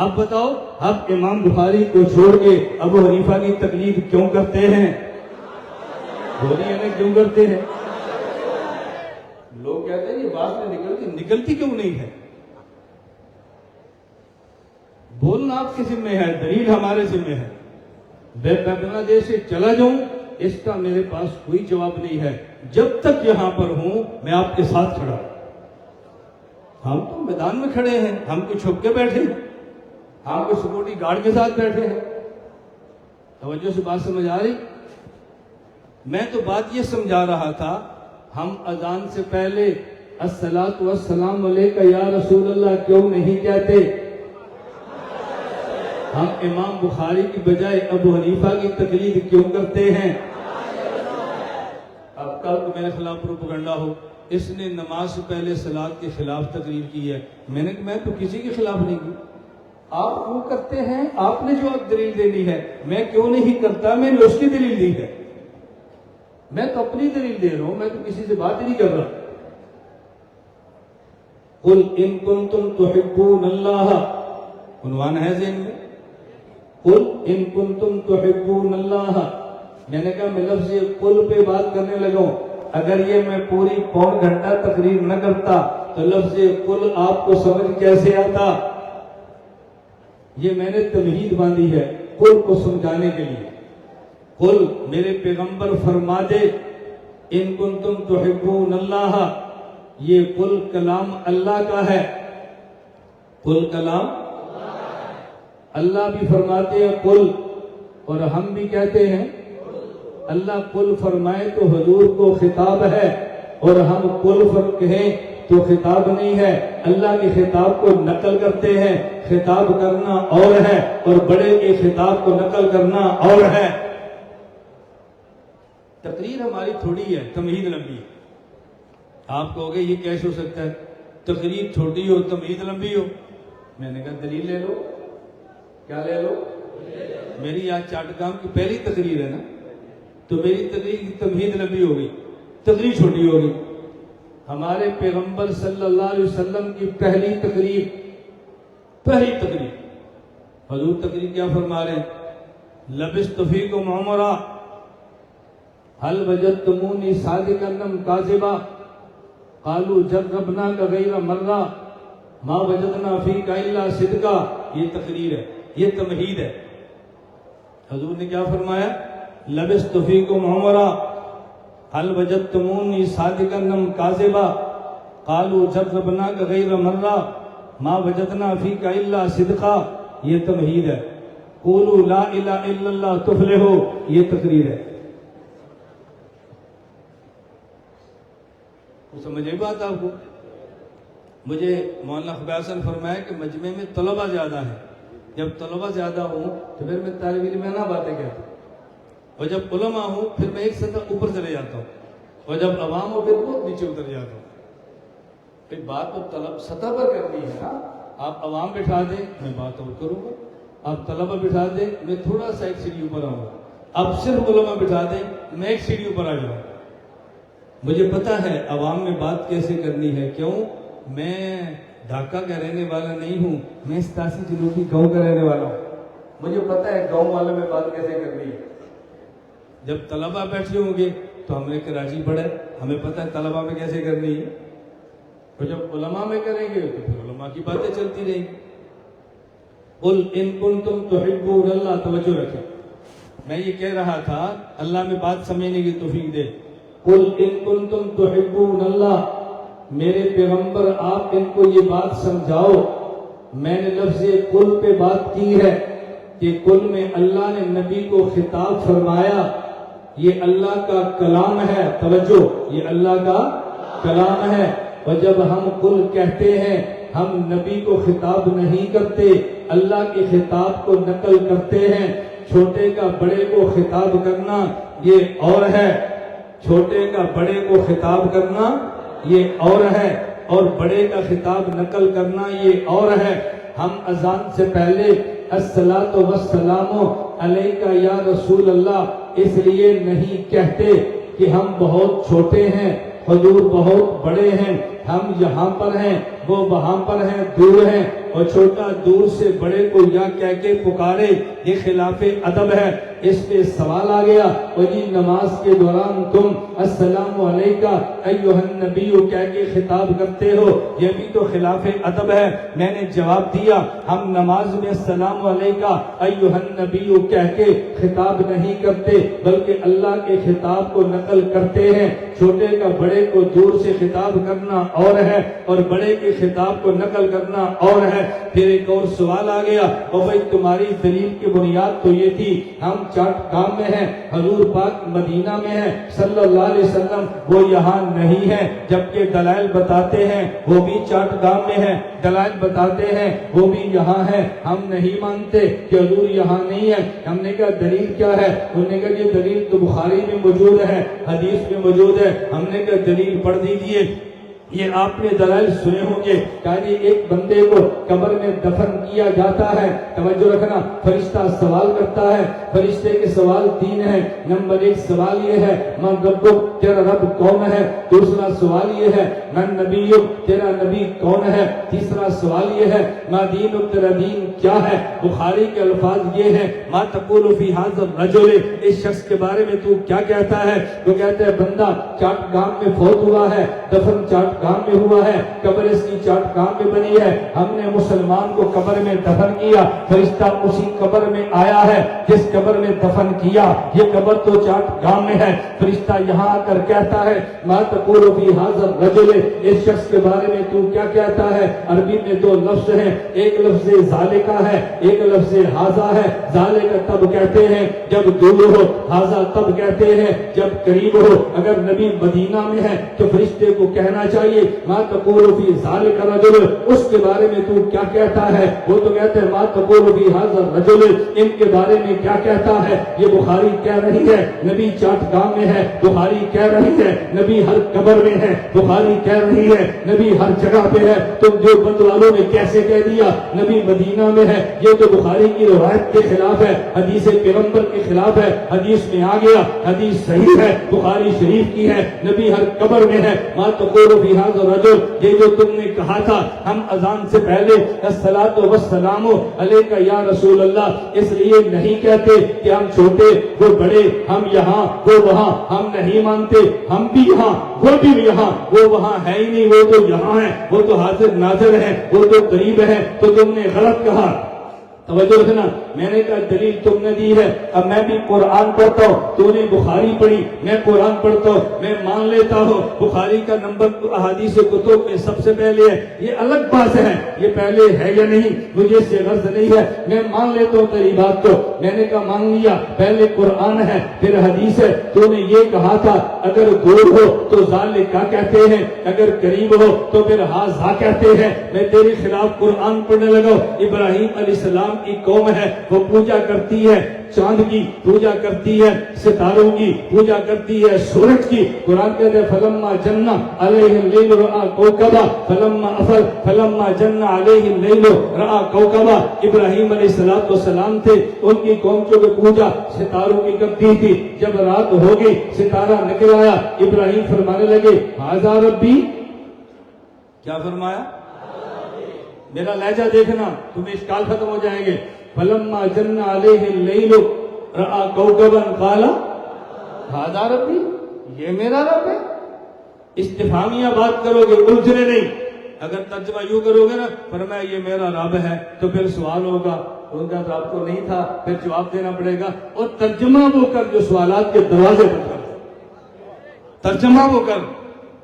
اب بتاؤ اب امام بخاری کو چھوڑ کے ابو حنیفہ کی تقلید کیوں کرتے ہیں؟ بولیے نا کیوں کرتے ہیں؟ لوگ کہتے ہیں یہ بات میں نکلتی کیوں نہیں ہے؟ بولنا آپ کے ذمہ ہے، دلیل ہمارے ذمہ ہے. میں بنگلہ دیش سے چلا جاؤں اس کا میرے پاس کوئی جواب نہیں ہے. جب تک یہاں پر ہوں میں آپ کے ساتھ کھڑا ہوں. ہم تو میدان میں کھڑے ہیں، ہم کو چھپ کے بیٹھے ہیں، ہم کو سیکورٹی گارڈ کے ساتھ بیٹھے ہیں. توجہ سے بات سمجھ آ رہی؟ میں تو بات یہ سمجھا رہا تھا، ہم اذان سے پہلے الصلاۃ والسلام علیک یا رسول اللہ کیوں نہیں کہتے؟ ہم امام بخاری کی بجائے ابو حنیفہ کی تقلید کیوں کرتے ہیں؟ اب کل کو میرے خلاف پروپیگنڈا ہو اس نے نماز سے پہلے صلاۃ کے خلاف تقریر کی ہے. میں نے کہا میں تو کسی کے خلاف نہیں کی. آپ وہ کرتے ہیں، آپ نے جو اب دلیل دینی ہے، میں کیوں نہیں کرتا؟ میں نے اس کی دلیل دی ہے، میں تو اپنی دلیل دے رہا ہوں، میں تو کسی سے بات ہی نہیں کر رہا. قل ان کنتم تحبون اللہ، عنوان ہے ذہن میں، قل ان کنتم تحبون اللہ. میں نے کہا میں لفظ قل پہ بات کرنے لگا ہوں. اگر یہ میں پوری پون گھنٹہ تقریر نہ کرتا تو لفظ قل آپ کو سمجھ کیسے آتا؟ یہ میں نے تمہید باندھی ہے قل کو سمجھانے کے لیے. قل میرے پیغمبر فرما دے ان کنتم تحبون اللہ، یہ قل کلام اللہ کا ہے. قل کلام اللہ بھی فرماتے ہیں قل، اور ہم بھی کہتے ہیں. اللہ قل فرمائے تو حضور کو خطاب ہے، اور ہم قل کہیں تو خطاب نہیں ہے. اللہ کے خطاب کو نقل کرتے ہیں. خطاب کرنا اور ہے اور بڑے کے خطاب کو نقل کرنا اور ہے. تقریر ہماری تھوڑی ہے، تمہید لمبی ہے. آپ کہو گے یہ کیسے ہو سکتا ہے تقریر چھوٹی ہو تمہید لمبی ہو؟ میں نے کہا دلیل لے لو. کیا لے لو؟ میری آج چاٹگام کی پہلی تقریر ہے نا، تو میری تقریر کی تمہید لمبی ہوگی، تقریر چھوٹی ہوگی. ہمارے پیغمبر صلی اللہ علیہ وسلم کی پہلی تقریر حضور تقریر کیا فرما رہے ہیں؟ لبثت فیکم عمرا هل وجدتمونی صادقا ام کاذبا قالوا جربناک غیر مرہ ما وجدنا فیک الا صدقا. یہ تقریر ہے، یہ تمہید ہے. حضور نے کیا فرمایا؟ لبثت فیکم عمرا هل وجدتمونی صادقا ام کاذبا قالوا جربناک غیر مرہ ما وجدنا فیک الا صدقا. یہ تمہید ہے. قولوا لا الہ الا اللہ تفلحوا، یہ تقریر ہے. سمجھ آئی بات آپ کو؟ مجھے مولانا خبیب حسن فرمایا کہ مجمع میں طلبہ زیادہ ہیں. جب طلبہ زیادہ ہوں تو پھر میں طالب علم نہ باتیں کہتا ہوں، اور جب علماء ہوں پھر میں ایک سطح اوپر چلے جاتا ہوں، اور جب عوام ہو پھر بہت نیچے اتر جاتا ہوں. پھر بات تو طلب سطح پر کرنی ہے نا. آپ عوام بٹھا دیں میں بات اور کروں گا، آپ طلبہ بٹھا دیں میں تھوڑا سا ایک سیڑھی اوپر آؤں گا، آپ صرف علماء بٹھا دیں میں ایک سیڑھی اوپر آ جاؤں. مجھے پتا ہے عوام میں بات کیسے کرنی ہے. کیوں؟ میں ڈھاکہ کا رہنے والا نہیں ہوں، میں ستاسی جنوبی گاؤں کا رہنے والا ہوں. مجھے پتا ہے گاؤں والوں میں بات کیسے کرنی ہے. جب طلبہ بیٹھے ہوں گے تو ہم نے کراچی پڑھا ہے، ہمیں پتا ہے طلبہ میں کیسے کرنی ہے. اور جب علماء میں کریں گے تو پھر علماء کی باتیں چلتی رہیں گی. قل ان کنتم تحبون اللہ. توجہ رکھیں، میں یہ کہہ رہا تھا اللہ میں بات سمجھنے کی توفیق دے. قل ان کنتم تحبون اللہ، میرے پیغمبر آپ ان کو یہ بات سمجھاؤ. میں نے لفظ قل پہ بات کی ہے کہ قل میں اللہ نے نبی کو خطاب فرمایا. یہ اللہ کا کلام ہے. توجہ، یہ اللہ کا کلام ہے. اور جب ہم قل کہتے ہیں ہم نبی کو خطاب نہیں کرتے، اللہ کے خطاب کو نقل کرتے ہیں. چھوٹے کا بڑے کو خطاب کرنا یہ اور ہے، چھوٹے کا بڑے کو خطاب کرنا یہ اور ہے، اور بڑے کا خطاب نقل کرنا یہ اور ہے. ہم اذان سے پہلے الصلاۃ والسلام علیک یا رسول اللہ اس لیے نہیں کہتے کہ ہم بہت چھوٹے ہیں، حضور بہت بڑے ہیں. ہم یہاں پر ہیں وہ وہاں پر ہیں، دور ہیں، اور چھوٹا دور سے بڑے کو یا کہہ کے پکارے، یہ خلاف ادب ہے۔ اس پہ سوال آ گیا، اور یہ نماز کے دوران تم السلام علیکہ ایھا النبی کہہ کے خطاب کرتے ہو، یہ بھی تو خلاف ادب ہے۔ میں نے جواب دیا، ہم نماز میں السلام علیکہ ایھا النبی کہہ کے خطاب نہیں کرتے، بلکہ اللہ کے خطاب کو نقل کرتے ہیں۔ چھوٹے کا بڑے کو دور سے خطاب کرنا اور ہے، اور بڑے کے خطاب کو نقل کرنا اور ہے۔ پھر ایک اور سوال آ گیا، اور بھائی تمہاری دلیل کی بنیاد تو یہ تھی، ہم چاٹ گام میں ہیں، حضور پاک مدینہ میں ہیں صلی اللہ علیہ وسلم، وہ یہاں نہیں ہے، جبکہ دلائل بتاتے ہیں وہ بھی چاٹ گام میں ہیں، دلائل بتاتے ہیں وہ بھی یہاں ہے، ہم نہیں مانتے کہ حضور یہاں نہیں ہے۔ ہم نے کہا دلیل کیا ہے؟ انہوں نے کہا یہ دلیل تو بخاری میں موجود ہے، حدیث میں موجود ہے۔ ہم نے کہا دلیل پڑھ دیجیے۔ یہ آپ نے دلائل سنے ہوں گے، کہا جی ایک بندے کو قبر میں دفن کیا جاتا ہے، توجہ رکھنا، فرشتہ سوال کرتا ہے، فرشتے کے سوال تین ہیں۔ نمبر ایک سوال یہ ہے، من ربک، تیرا رب کون ہے؟ دوسرا سوال یہ ہے، من نبیک، تیرا نبی کون ہے؟ تیسرا سوال یہ ہے، ما دینک، تیرا دین کیا ہے؟ بخاری کے الفاظ یہ ہیں، ما تقول فی ھذا الرجل، اس شخص کے بارے میں تو کیا کہتا ہے؟ وہ کہتا ہے بندہ چاٹ گام میں فوت ہوا ہے، دفن چاٹ گام میں ہوا ہے، قبر اس کی چاٹ گام میں بنی ہے، ہم نے مسلمان کو قبر میں دفن کیا، فرشتہ اسی قبر میں آیا ہے جس قبر میں دفن کیا، یہ قبر تو چاٹ گام میں ہے۔ فرشتہ یہاں آ کر کہتا ہے، ما تقول فی ھذا الرجل، اس شخص کے بارے میں تو کیا کہتا ہے؟ عربی میں دو لفظ ہیں، ایک لفظ ذالکہ ہے، ایک لفظ ھذا ہے۔ ذالکہ تب کہتے ہیں جب دور ہو، ھذا تب کہتے ہیں جب قریب ہو۔ اگر نبی مدینہ میں ہے تو فرشتے کو کہنا چاہیے، ما تقول فی ذلک الرجل، اس کے بارے میں تو کیا کہتا ہے؟ وہ تو کہتے ہیں ما تقول فی ھذا الرجل، ان کے بارے میں کیا کہتا ہے؟ یہ بخاری کہہ رہی ہے نبی چاٹ گام میں ہے، بخاری کہہ رہی ہے نبی ہر قبر میں ہے، بخاری کہہ رہی ہے نبی ہر جگہ پہ ہے۔ تم جو بند والوں نے کیسے کہہ دیا نبی مدینہ میں ہے؟ یہ تو بخاری کی روایت کے خلاف ہے، حدیث پیغمبر کے خلاف ہے۔ حدیث میں آ گیا، حدیث صحیح ہے، بخاری شریف کی ہے، نبی ہر قبر میں ہے۔ ما تقول فی ھذا الرجل، یہ جو تم نے کہا تھا ہم اذان سے پہلے الصلاۃ والسلام علیک یا رسول اللہ، اس لیے نہیں کہتے کہ ہم چھوٹے وہ بڑے، ہم یہاں وہ وہاں، ہم نہیں مانتے، ہم بھی یہاں وہ بھی یہاں، وہ وہاں ہے ہی نہیں، وہ تو یہاں ہے، وہ تو حاضر ناظر ہے، وہ تو قریب ہے، تو تم نے غلط کہا۔ توجہ رکھنا، میں نے کہا دلیل تم نے دی ہے، اب میں بھی قرآن پڑھتا ہوں، تو نے بخاری پڑھی، میں قرآن پڑھتا ہوں، میں مان لیتا ہوں بخاری کا نمبر احادیث کتب میں سب سے پہلے ہے، یہ الگ بات ہے، یہ پہلے ہے یا نہیں مجھے اس سے غرض نہیں ہے، میں مان لیتا ہوں تیری بات کو۔ میں نے کہا مان لیا، پہلے قرآن ہے پھر حدیث ہے، تو نے یہ کہا تھا اگر دور ہو تو ذالکہ کہتے ہیں، اگر قریب ہو تو پھر ھذا کہتے ہیں۔ میں تیرے خلاف قرآن پڑھنے لگا۔ ابراہیم علیہ السلام کی قوم ہے، وہ پوجا کرتی ہے چاند کی، پوجا کرتی ہے ستاروں کی، پوجا کرتی ہے سورج کی۔ قرآن کہتے ہیں فلما جن علیہ اللیل رأى کوکبا فلما افل فلما جن علیہ اللیل رأى کوکبا۔ ابراہیم علیہ السلام تھے، ان کی قوم جو پوجا ستاروں کی کرتی تھی، جب رات ہو گئی ستارہ نکل آیا، ابراہیم فرمانے لگے ھذا ربی، کیا فرمایا؟ میرا لہجہ دیکھنا تمہیں اشکال ختم ہو جائیں گے۔ فلما جن علیہ اللیل رأى کوکبا قال ھذا ربی، یہ میرا رب ہے۔ استفہامیہ بات کرو گے، الجھنے نہیں۔ اگر ترجمہ یوں کرو گے نا، فرمایا یہ میرا رب ہے، تو پھر سوال ہوگا، ان کا رب تو نہیں تھا، پھر جواب دینا پڑے گا۔ اور ترجمہ وہ کر جو سوالات کے دروازے بند کر، ترجمہ وہ کر۔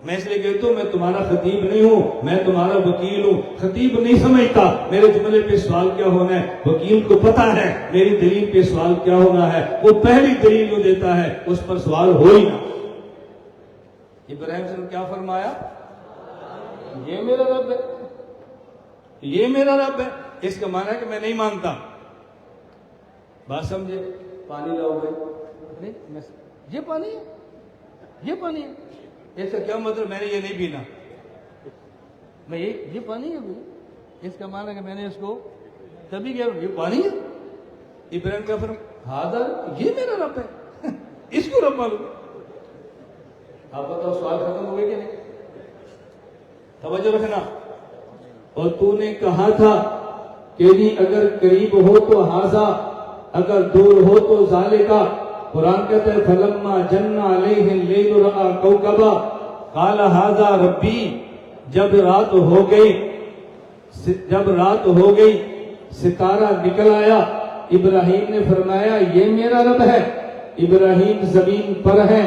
میں اس لیے کہتا ہوں میں تمہارا خطیب نہیں ہوں، میں تمہارا وکیل ہوں۔ خطیب نہیں سمجھتا میرے جملے پہ سوال کیا ہونا ہے، وکیل کو پتا ہے میری دلیل پہ سوال کیا ہونا ہے، وہ پہلی دلیل جو دیتا ہے اس پر سوال ہو ہی نہ۔ ابراہیم نے کیا فرمایا؟ یہ میرا رب ہے، یہ میرا رب ہے۔ اس کا معنی ہے کہ میں نہیں مانتا۔ بات سمجھے؟ پانی لاؤ گے، یہ پانی ہے، یہ پانی ہے، اس کا کیا مطلب؟ میں نے یہ نہیں پینا، میں یہ پانی ہے، اس کا معنی ہے کہ میں نے اس کو تبھی کیا یہ پانی ہے۔ ابراہیم کا فرمان ھذا، یہ میرا رب ہے، اس کو رب معلوم۔ آپ بتاؤ سوال ختم ہو گئے کہ نہیں؟ توجہ رکھنا. اور تو نے کہا تھا کہ جی اگر قریب ہو تو ہاذا، اگر دور ہو تو ذالکا. قرآن کہتا ہے فلما جن علیہ اللیل رأى کوکبا قال ہاذا ربی. جب رات ہو گئی ستارہ نکل آیا، ابراہیم نے فرمایا یہ میرا رب ہے. ابراہیم زمین پر ہے،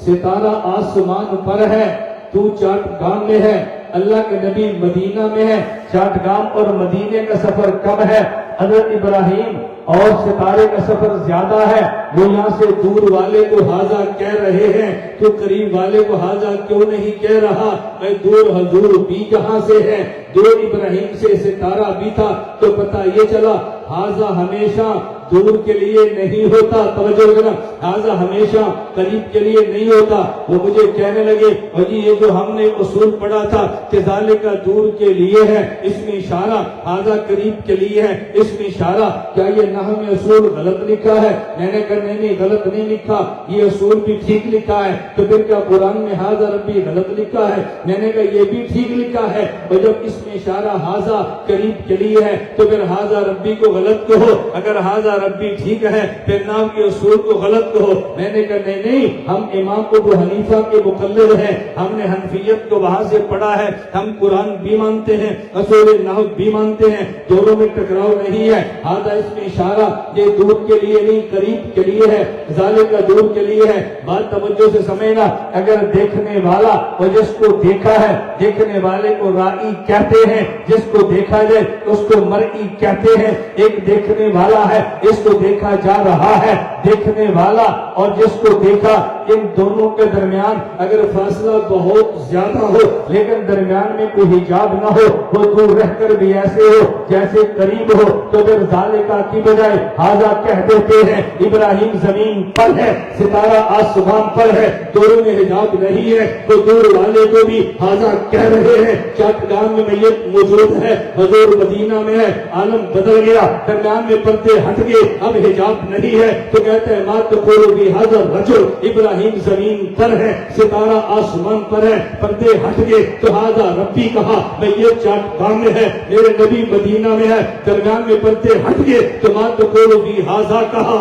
ستارہ آسمان پر ہے، تو چاٹگام میں ہے. اللہ کے نبی مدینہ میں ہے. چاٹگام اور مدینے کا سفر کم ہے. حضرت ابراہیم اور ستارے کا سفر زیادہ ہے. وہ یہاں سے دور والے کو ہاذا کہہ رہے ہیں، تو قریب والے کو ہاذا کیوں نہیں کہہ رہا؟ میں دور حضور بھی جہاں سے ہے، دور ابراہیم سے ستارہ بھی تھا. تو پتہ یہ چلا ہاذا ہمیشہ دور کے لیے نہیں ہوتا. توجہ کرنا، ہاذا ہمیشہ قریب کے لیے نہیں ہوتا. وہ مجھے کہنے لگے اور جی یہ جو ہم نے اصول پڑھا تھا کہ ذالکا دور کے لیے ہے، اس میں اشارہ، ہاذا قریب کے لیے ہے، اس میں اشارہ. کیا یہ نحو میں اصول غلط لکھا ہے؟ میں نے کہا نہیں غلط نہیں لکھا، یہ اصول بھی ٹھیک لکھا ہے. تو پھر کیا قرآن میں ہاذا ربی غلط لکھا ہے؟ میں نے کہا یہ بھی ٹھیک لکھا ہے. اور جب اس میں اشارہ ہاذا قریب کے لیے ہے تو پھر ہاذا ربی کو غلط کہو. اگر ہاذا ربی ٹھیک ہے پھر نام کے اصول کو غلط کہو. میں نے کہا نہیں ہم امام ابو حنیفہ کے مقلد ہیں، ہم نے حنفیت کو وہاں سے پڑھا ہے. ہم قرآن بھی مانتے ہیں، اصول نحو بھی مانتے ہیں، دونوں میں ٹکراؤ نہیں ہے. ہاذا اس میں اشارہ یہ دور کے لیے نہیں قریب کے لیے ہے، ذالکا دور کے لیے ہے. بات توجہ سے سمجھنا. اگر دیکھنے والا اور جس کو دیکھا ہے، دیکھنے والے کو رائی کہتے ہیں، جس کو دیکھا جائے اس کو مرئی کہتے ہیں. ایک دیکھنے والا ہے، اس کو دیکھا جا رہا ہے. دیکھنے والا اور جس کو دیکھا، ان دونوں کے درمیان اگر فاصلہ بہت زیادہ ہو لیکن درمیان میں کوئی حجاب نہ ہو، وہ دور رہ کر بھی ایسے ہو جیسے قریب ہو، تو پھر ذالکا کی بجائے ہاذا کہہ دیتے ہیں. ابراہیم زمین پر ہے، ستارہ آسمان پر ہے، دونوں میں حجاب نہیں ہے، تو دور والے کو بھی ہاذا کہہ رہے ہیں. چاٹگام میں میت موجود ہے، حضور مدینہ میں ہے، عالم بدل گیا، درمیان میں پردے ہٹ گئے، اب حجاب نہیں ہے. تو کہتے ہیں ما تقول فی ھذا الرجل، ابراہیم زمین پر ہے، ستارہ آسمان پر ہے، پردے ہٹ گئے تو ھذا ربی کہا. میت چاٹگام میں ہے، میرے نبی مدینہ میں ہے، درمیان میں پردے ہٹ گئے تو ما تقول فی ھذا کہا.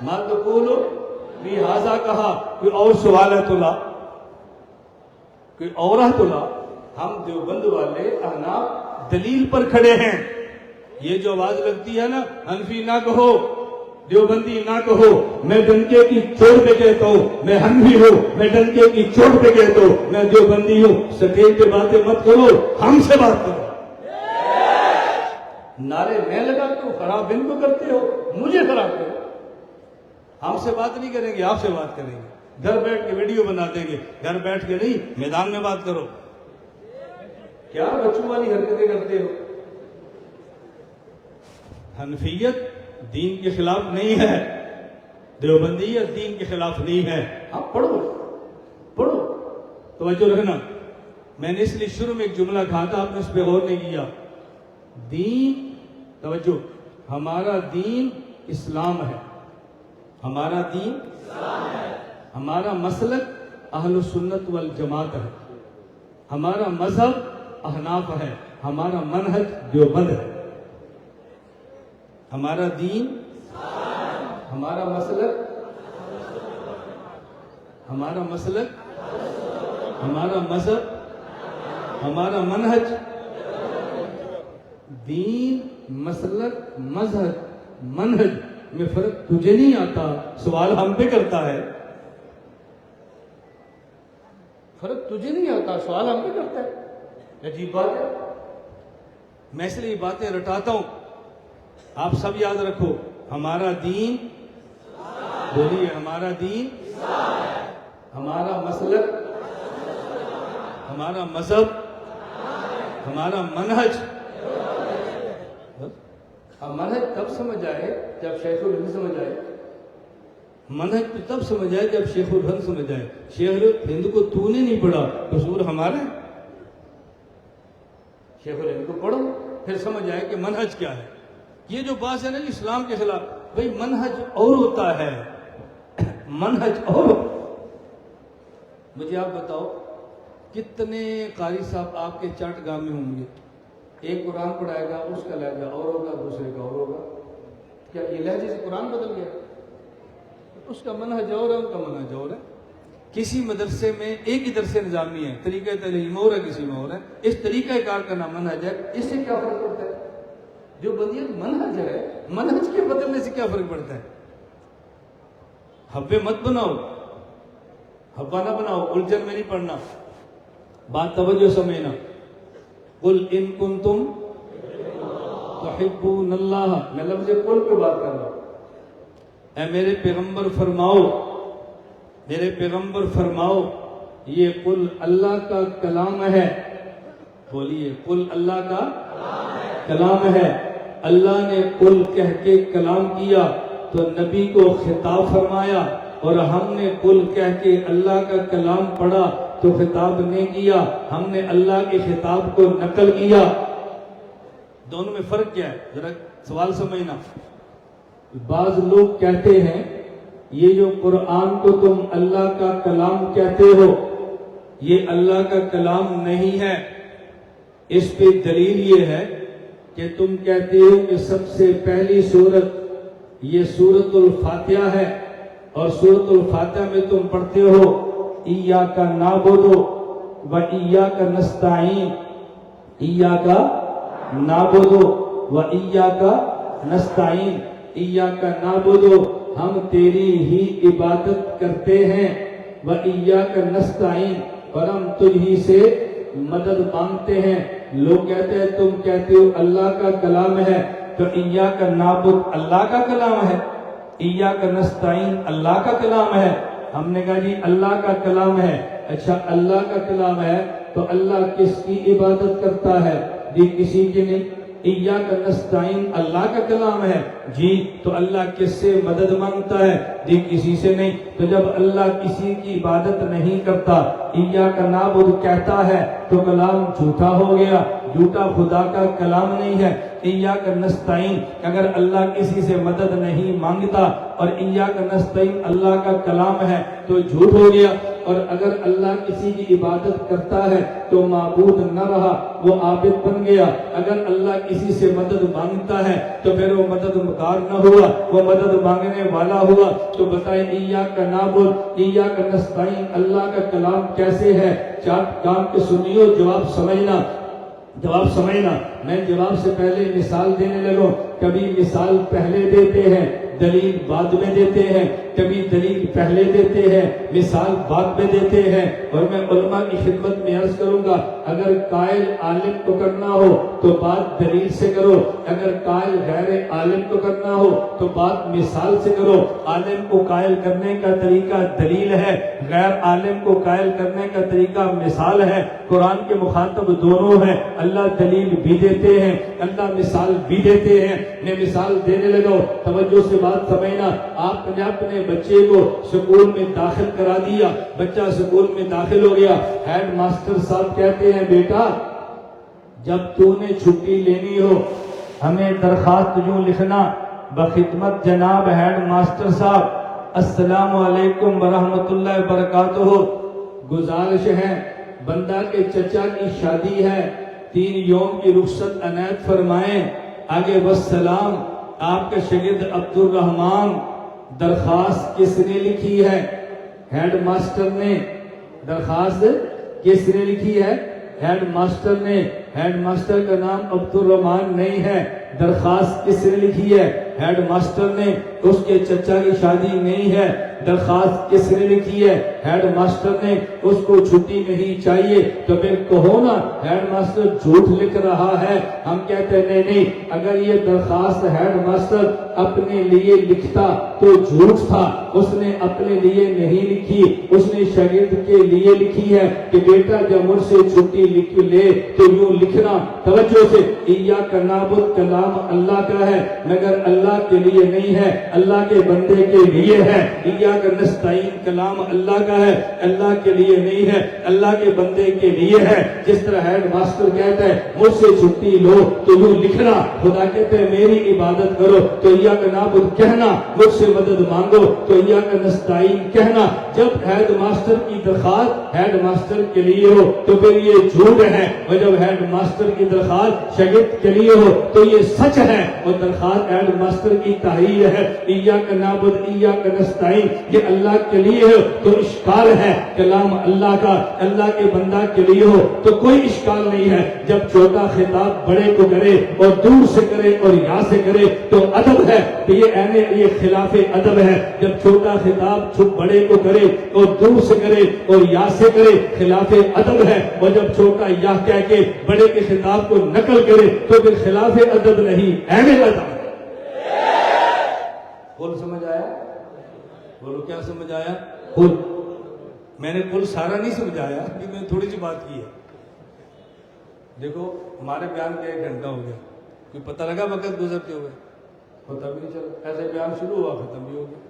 ما تقول فی ھذا کہا. کوئی اور سوال ہے تو لا، کوئی اور ہے تو لا. ہم دیوبند والے احناف دلیل پر کھڑے ہیں. یہ جو آواز لگتی ہے نا حنفی نہ کہو، دیوبندی نہ کہو، میں ڈنکے کی چوٹ پہ کہتا ہوں میں حنفی ہوں، میں ڈنکے کی چوٹ پہ کہتا ہوں میں دیوبندی ہوں. سٹیج پہ باتیں مت کرو، ہم سے بات کرو. نعرے میں لگاتے ہو، خراب ان کو کرتے ہو، مجھے خراب کرو. ہم سے بات نہیں کریں گے، آپ سے بات کریں گے. گھر بیٹھ کے ویڈیو بنا دیں گے، گھر بیٹھ کے نہیں، میدان میں بات کرو. کیا بچوں والی حرکتیں کرتے ہو؟ حنفیت دین کے خلاف نہیں ہے، دیوبندیت دین کے خلاف نہیں ہے. آپ پڑھو پڑھو. توجہ رکھنا. میں نے اس لیے شروع میں ایک جملہ کہا تھا، آپ نے اس پہ غور نہیں کیا. دین، توجہ، ہمارا دین اسلام ہے. ہمارا دین اسلام ہے. ہمارا مسلک اہل سنت والجماعت ہے. ہمارا مذہب احناف ہے. ہمارا منہج دیوبند ہے. ہمارا دین، ہمارا مسلک، ہمارا مذہب، ہمارا منہج. دین، مسلک، مذہب، منہج میں فرق تجھے نہیں آتا، سوال ہم پہ کرتا ہے. فرق تجھے نہیں آتا، سوال ہم پہ کرتا ہے. عجیب بات ہے. میں اس لیے باتیں رٹاتا ہوں. آپ سب یاد رکھو، ہمارا دین، بولیے ہمارا دین، ہمارا مسلک، ہمارا مذہب، ہمارا منہج. اب منہج تب سمجھ آئے جب شیخ الہند سمجھ آئے. منہج تب سمجھ آئے جب شیخ الہند سمجھ آئے. شیخ الہند کو تو نے نہیں پڑھا، قصور ہمارا ہے. شیخ الہند کو پڑھو پھر سمجھ آئے کہ منہج کیا ہے. یہ جو بات ہے نا اسلام کے خلاف، بھئی منہج اور ہوتا ہے، منہج اور. مجھے آپ بتاؤ کتنے قاری صاحب آپ کے چاٹ گاہ میں ہوں گے، ایک قرآن پڑھائے گا، اس کا لہجہ اور ہوگا، دوسرے کا اور ہوگا. کیا یہ لہجے سے قرآن بدل گیا؟ اس کا منہج اور ہے، ان کا منہج اور ہے. کسی مدرسے میں ایک ہی درس نظامی ہے، طریقہ تعلیم اور ہے، کسی میں اور ہے. اس طریقہ کار کا نام منہج ہے. اس سے کیا فرق پڑتا ہے؟ جو بدیت منہج ہے، منہج کے بدلنے سے کیا فرق پڑتا ہے؟ حوے مت بناؤ، حوا نہ بناؤ. الجھن میں نہیں پڑھنا، بات توجہ سمجھنا. قل ان کنتم تحبون اللہ، میں لفظ قل پہ بات کر رہا ہوں. اے میرے پیغمبر فرماؤ، میرے پیغمبر فرماؤ، یہ قل اللہ کا کلام ہے. بولیے، قل اللہ کا کلام ہے. اللہ نے قل کہہ کے کلام کیا تو نبی کو خطاب فرمایا، اور ہم نے قل کہہ کے اللہ کا کلام پڑھا تو خطاب نہیں کیا، ہم نے اللہ کے خطاب کو نقل کیا. دونوں میں فرق کیا ہے؟ ذرا سوال سمجھنا. بعض لوگ کہتے ہیں یہ جو قرآن کو تم اللہ کا کلام کہتے ہو، یہ اللہ کا کلام نہیں ہے. اس پہ دلیل یہ ہے کہ تم کہتے ہو کہ سب سے پہلی سورت یہ سورۃ الفاتحہ ہے، اور سورۃ الفاتحہ میں تم پڑھتے ہو ایاک نعبد و ایاک نستعین. ایاک نعبد و ایاک نستعین. ایاک نعبد، ہم تیری ہی عبادت کرتے ہیں، و ایاک نستعین، اور ہم تجھ ہی سے مدد مانگتے ہیں. لوگ کہتے ہیں تم کہتے ہو اللہ کا کلام ہے، تو ایاک نعبد اللہ کا کلام ہے، ایاک نستعین اللہ کا کلام ہے. ہم نے کہا جی اللہ کا کلام ہے. اچھا اللہ کا کلام ہے تو اللہ کس کی عبادت کرتا ہے؟ جی کسی کی نہیں. ایاک نستعین اللہ کا کلام ہے، جی تو اللہ کس سے مدد مانگتا ہے؟ جی کسی سے نہیں. تو جب اللہ کسی کی عبادت نہیں کرتا، ایاک نعبد کہتا ہے تو کلام جھوٹا ہو گیا، جھوٹا خدا کا کلام نہیں ہے. ایاک نستعین اگر اللہ کسی سے مدد نہیں مانگتا اور ایاک نستعین اللہ کا کلام ہے تو جھوٹ ہو گیا. اور اگر اللہ کسی کی عبادت کرتا ہے تو معبود نہ رہا، وہ عابد بن گیا. اگر اللہ کسی سے مدد مانگتا ہے تو پھر وہ مددگار نہ ہوا، وہ مدد مانگنے والا ہوا. تو بتائیں ایاک نعبد ایاک نستعین اللہ کا کلام کیسے ہے؟ چاٹ کام کے سنیو، جواب سمجھنا، جواب سمجھنا. میں جواب سے پہلے مثال دینے لگوں. کبھی مثال پہلے دیتے ہیں، دلیل بعد میں دیتے ہیں، کبھی دلیل پہلے دیتے ہیں، مثال بعد میں دیتے ہیں. اور میں علماء کی خدمت میں عرض کروں گا، اگر قائل عالم کو کرنا ہو تو بات دلیل سے کرو، اگر قائل غیر عالم کو کرنا ہو تو بات مثال سے کرو. عالم کو قائل کرنے کا طریقہ دلیل ہے، غیر عالم کو قائل کرنے کا طریقہ مثال ہے. قرآن کے مخاطب دونوں ہیں. اللہ دلیل بھی دیتے ہیں، اللہ مثال بھی دیتے ہیں. میں مثال دینے لگا، توجہ سے بات سمجھنا. آپ نے اپنے بچے کو سکول میں داخل کرا دیا، بچہ سکول میں داخل ہو گیا. ہیڈ ماسٹر صاحب کہتے ہیں بیٹا جب تو نے چھٹی لینی ہو ہمیں درخواست یوں لکھنا، بخدمت جناب ہیڈ ماسٹر صاحب السلام علیکم ورحمۃ اللہ وبرکاتہ، گزارش ہے بندہ کے چچا کی شادی ہے، 3 یوم کی رخصت عنایت فرمائیں. آگے والسلام. آپ کا شاگرد عبد الرحمان. درخواست کس نے لکھی ہے؟ ہیڈ ماسٹر نے. درخواست کس نے لکھی ہے؟ ہیڈ ماسٹر نے. ہیڈ ماسٹر کا نام عبد الرحمان نہیں ہے. درخواست کس نے لکھی ہے؟ ہیڈ ماسٹر نے. اس کے چچا کی شادی نہیں ہے. درخواست کس نے لکھی ہے؟ ہیڈ ماسٹر نے. اس کو چھٹی نہیں چاہیے. تو پھر کہو نا ہیڈ ماسٹر جھوٹ لکھ رہا ہے. ہم کہتے ہیں نہیں، اگر یہ درخواست ہیڈ ماسٹر اپنے لیے لکھتا تو جھوٹ تھا. اس نے اپنے لیے نہیں لکھی، اس نے شاگرد کے لیے لکھی ہے کہ بیٹا جب مجھ سے چھٹی لکھ لے تو یوں لکھنا. توجہ سے ایاک نعبد کلام کلام اللہ کا ہے مگر اللہ کے لیے نہیں ہے، اللہ کے بندے کے لیے ہے۔ ایاک نستعین کلام اللہ کا ہے، اللہ کے لیے نہیں ہے، اللہ کے بندے کے لیے ہے۔ جس طرح ہیڈ ماسٹر کہتا ہے مجھ سے چھٹی لو تو یوں لکھنا، خدا کہتے ہیں میری عبادت کرو تو ایاک نعبد کہنا، مجھ سے مدد مانگو تو ایاک نستعین کہنا۔ جب ہیڈ ماسٹر کی درخواست ہیڈ ماسٹر کے لیے ہو تو پھر یہ جھوٹ ہے، اور جب ہیڈ ماسٹر کی درخواست شاگرد کے لیے ہو تو یہ سچ ہے، اور درخواست ہیڈ ماسٹر کی تحریر ہے۔ ایاک نعبد ایاک نستعین یہ اللہ کے لیے ہو تو اشکال ہے، کلام اللہ کا اللہ کے بندہ کے لیے ہو تو کوئی اشکال نہیں ہے۔ جب چھوٹا خطاب بڑے کو کرے اور دور سے کرے اور یا سے کرے تو ادب ہے، کہ یہ خلاف ادب ہے۔ جب چھوٹا خطاب بڑے کو کرے اور دور سے کرے اور یا سے کرے خلاف ادب ہے، اور جب چھوٹا یا کہہ کے بڑے کے خطاب کو نقل کرے تو پھر خلاف ادب نہیں، عین ادب۔ بول سمجھ آیا؟ بولو کیا سمجھ آیا؟ بول۔ میں نے کل سارا نہیں سمجھایا کہ میں تھوڑی سی بات کی ہے۔ دیکھو ہمارے بیان کا 1 گھنٹہ ہو گیا، کوئی پتہ لگا وقت گزرتے ہوئے؟ پتہ بھی نہیں چلا، ایسے بیان شروع ہوا ختم بھی ہو گیا۔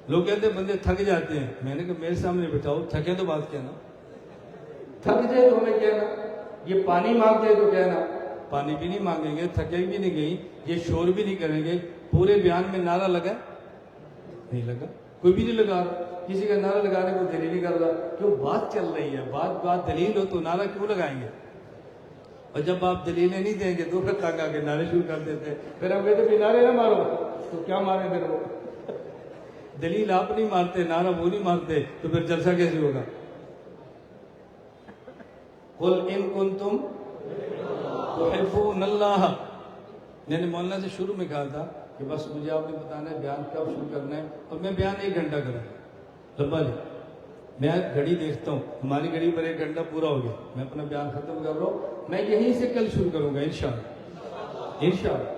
لوگ کہتے ہیں بندے تھک جاتے ہیں، میں نے کہا میرے سامنے بٹھاؤ، تھکے تو بات کہنا، تھک جائے تو ہمیں کہنا، یہ پانی مانگتے تو کہنا، پانی بھی نہیں مانگیں گے، تھکے بھی نہیں گئی، یہ شور بھی نہیں کریں گے۔ پورے بیان میں نعرہ لگا نہیں لگا، کوئی بھی نہیں لگا رہا، کسی کا نعرہ لگانے کو دل ہی نہیں کر رہا، کیوں بات چل رہی ہے، بات دلیل ہو تو نعرہ کیوں لگائیں گے؟ اور جب آپ دلیلیں نہیں دیں گے تو پھر تنگ آ کے نعرے شروع کر دیتے ہیں، پھر ہم کہتے ہیں نعرے نہ مارو، تو کیا مارے پھر وہ؟ دلیل آپ نہیں مارتے، نعرہ وہ نہیں مارتے، تو پھر جلسہ کیسے ہوگا؟ قُلْ إِن كُنتُمْ تُحِبُّونَ اللَّهَ، میں نے مولانا سے شروع میں کہا تھا کہ بس مجھے آپ نے بتانا ہے بیان کب شروع کرنا ہے، اور میں بیان 1 گھنٹہ کروں لمبا جی، میں گھڑی دیکھتا ہوں، ہماری گھڑی پر 1 گھنٹہ پورا ہو گیا، میں اپنا بیان ختم کر رہا ہوں، میں یہیں سے کل شروع کروں گا انشاءاللہ۔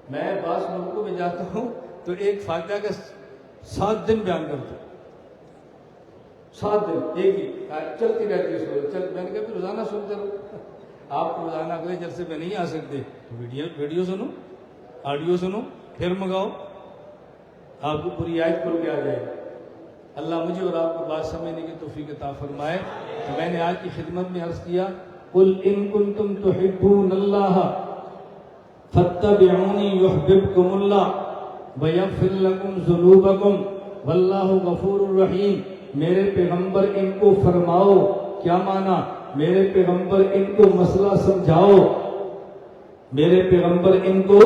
میں بعض ملکوں میں جاتا ہوں تو ایک فاتحہ کا 7 دن بیان کرتا ہوں، 7 دن ایک ہی چلتی رہتی ہے سورج، میں نے کہا روزانہ سنتے رہو، آپ روزانہ اگلے جلسے میں نہیں آ سکتے، ویڈیو سنو، آڈیو سنو، پھر منگاؤ، آپ کو پوری آیت کھل کے آ جائے گی۔ اللہ مجھے اور آپ کو بات سمجھنے کی توفیق عطا فرمائے۔ تو میں نے آج کی خدمت میں عرض کیا قُلْ إِن كُنتُمْ تُحِبُّونَ اللَّهَ فَاتَّبِعُونِي يُحْبِبْكُمُ اللَّهُ وَيَغْفِرْ لَكُمْ ذُنُوبَكُمْ وَاللَّهُ غَفُورٌ رَحِيمٌ۔ میرے پیغمبر ان کو فرماؤ، کیا مانا؟ میرے پیغمبر ان کو مسئلہ سمجھاؤ، میرے پیغمبر ان کو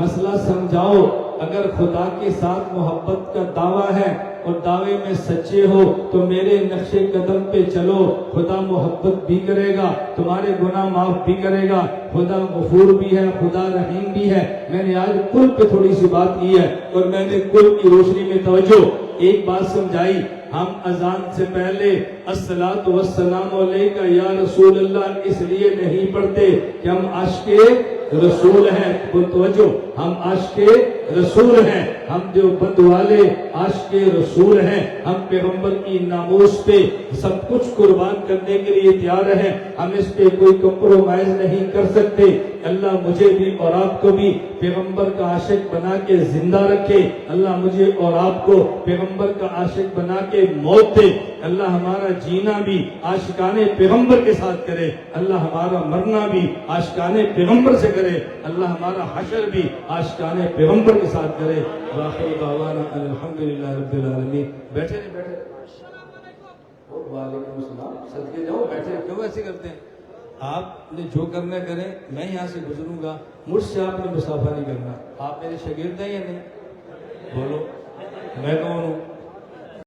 مسئلہ سمجھاؤ۔ اگر خدا کے ساتھ محبت کا دعویٰ ہے اور دعوے میں سچے ہو تو میرے نقش قدم پہ چلو، خدا محبت بھی کرے گا، تمہارے گناہ معاف بھی کرے گا، خدا غفور بھی ہے، خدا رحیم بھی ہے۔ میں نے آج کل پہ تھوڑی سی بات کی ہے اور میں نے کل کی روشنی میں توجہ ایک بات سمجھائی، ہم اذان سے پہلے الصلاۃ والسلام علیکہ یا رسول اللہ اس لیے نہیں پڑھتے کہ ہم عاشق رسول ہیں، توجہ، ہم عاشق رسول ہیں، ہم دیوبند والے عاشق رسول ہیں، ہم پیغمبر کی ناموس پہ سب کچھ قربان کرنے کے لیے تیار ہیں، ہم اس پہ کوئی کمپرومائز نہیں کر سکتے۔ اللہ مجھے بھی اور آپ کو بھی پیغمبر کا عاشق بنا کے زندہ رکھے، اللہ مجھے اور آپ کو پیغمبر کا عاشق بنا کے موت دے، اللہ ہمارا جینا بھی عاشقان پیغمبر کے ساتھ کرے، اللہ ہمارا مرنا بھی عاشقان پیغمبر سے کرے، اللہ ہمارا حشر بھی عاشقان پیغمبر کے ساتھ کرے۔ وآخر دعوانا ان الحمدللہ رب العالمین۔ بیٹھے نہیں بیٹھے؟ وعلیکم السلام، صدقے جاؤ، بیٹھے کیوں ایسے کرتے ہیں؟ آپ نے جو کرنا کریں، میں یہاں سے گزروں گا، مجھ سے آپ نے مسافہ نہیں کرنا۔ آپ میرے شاگرد ہیں یا نہیں؟ بولو، میں کون ہوں؟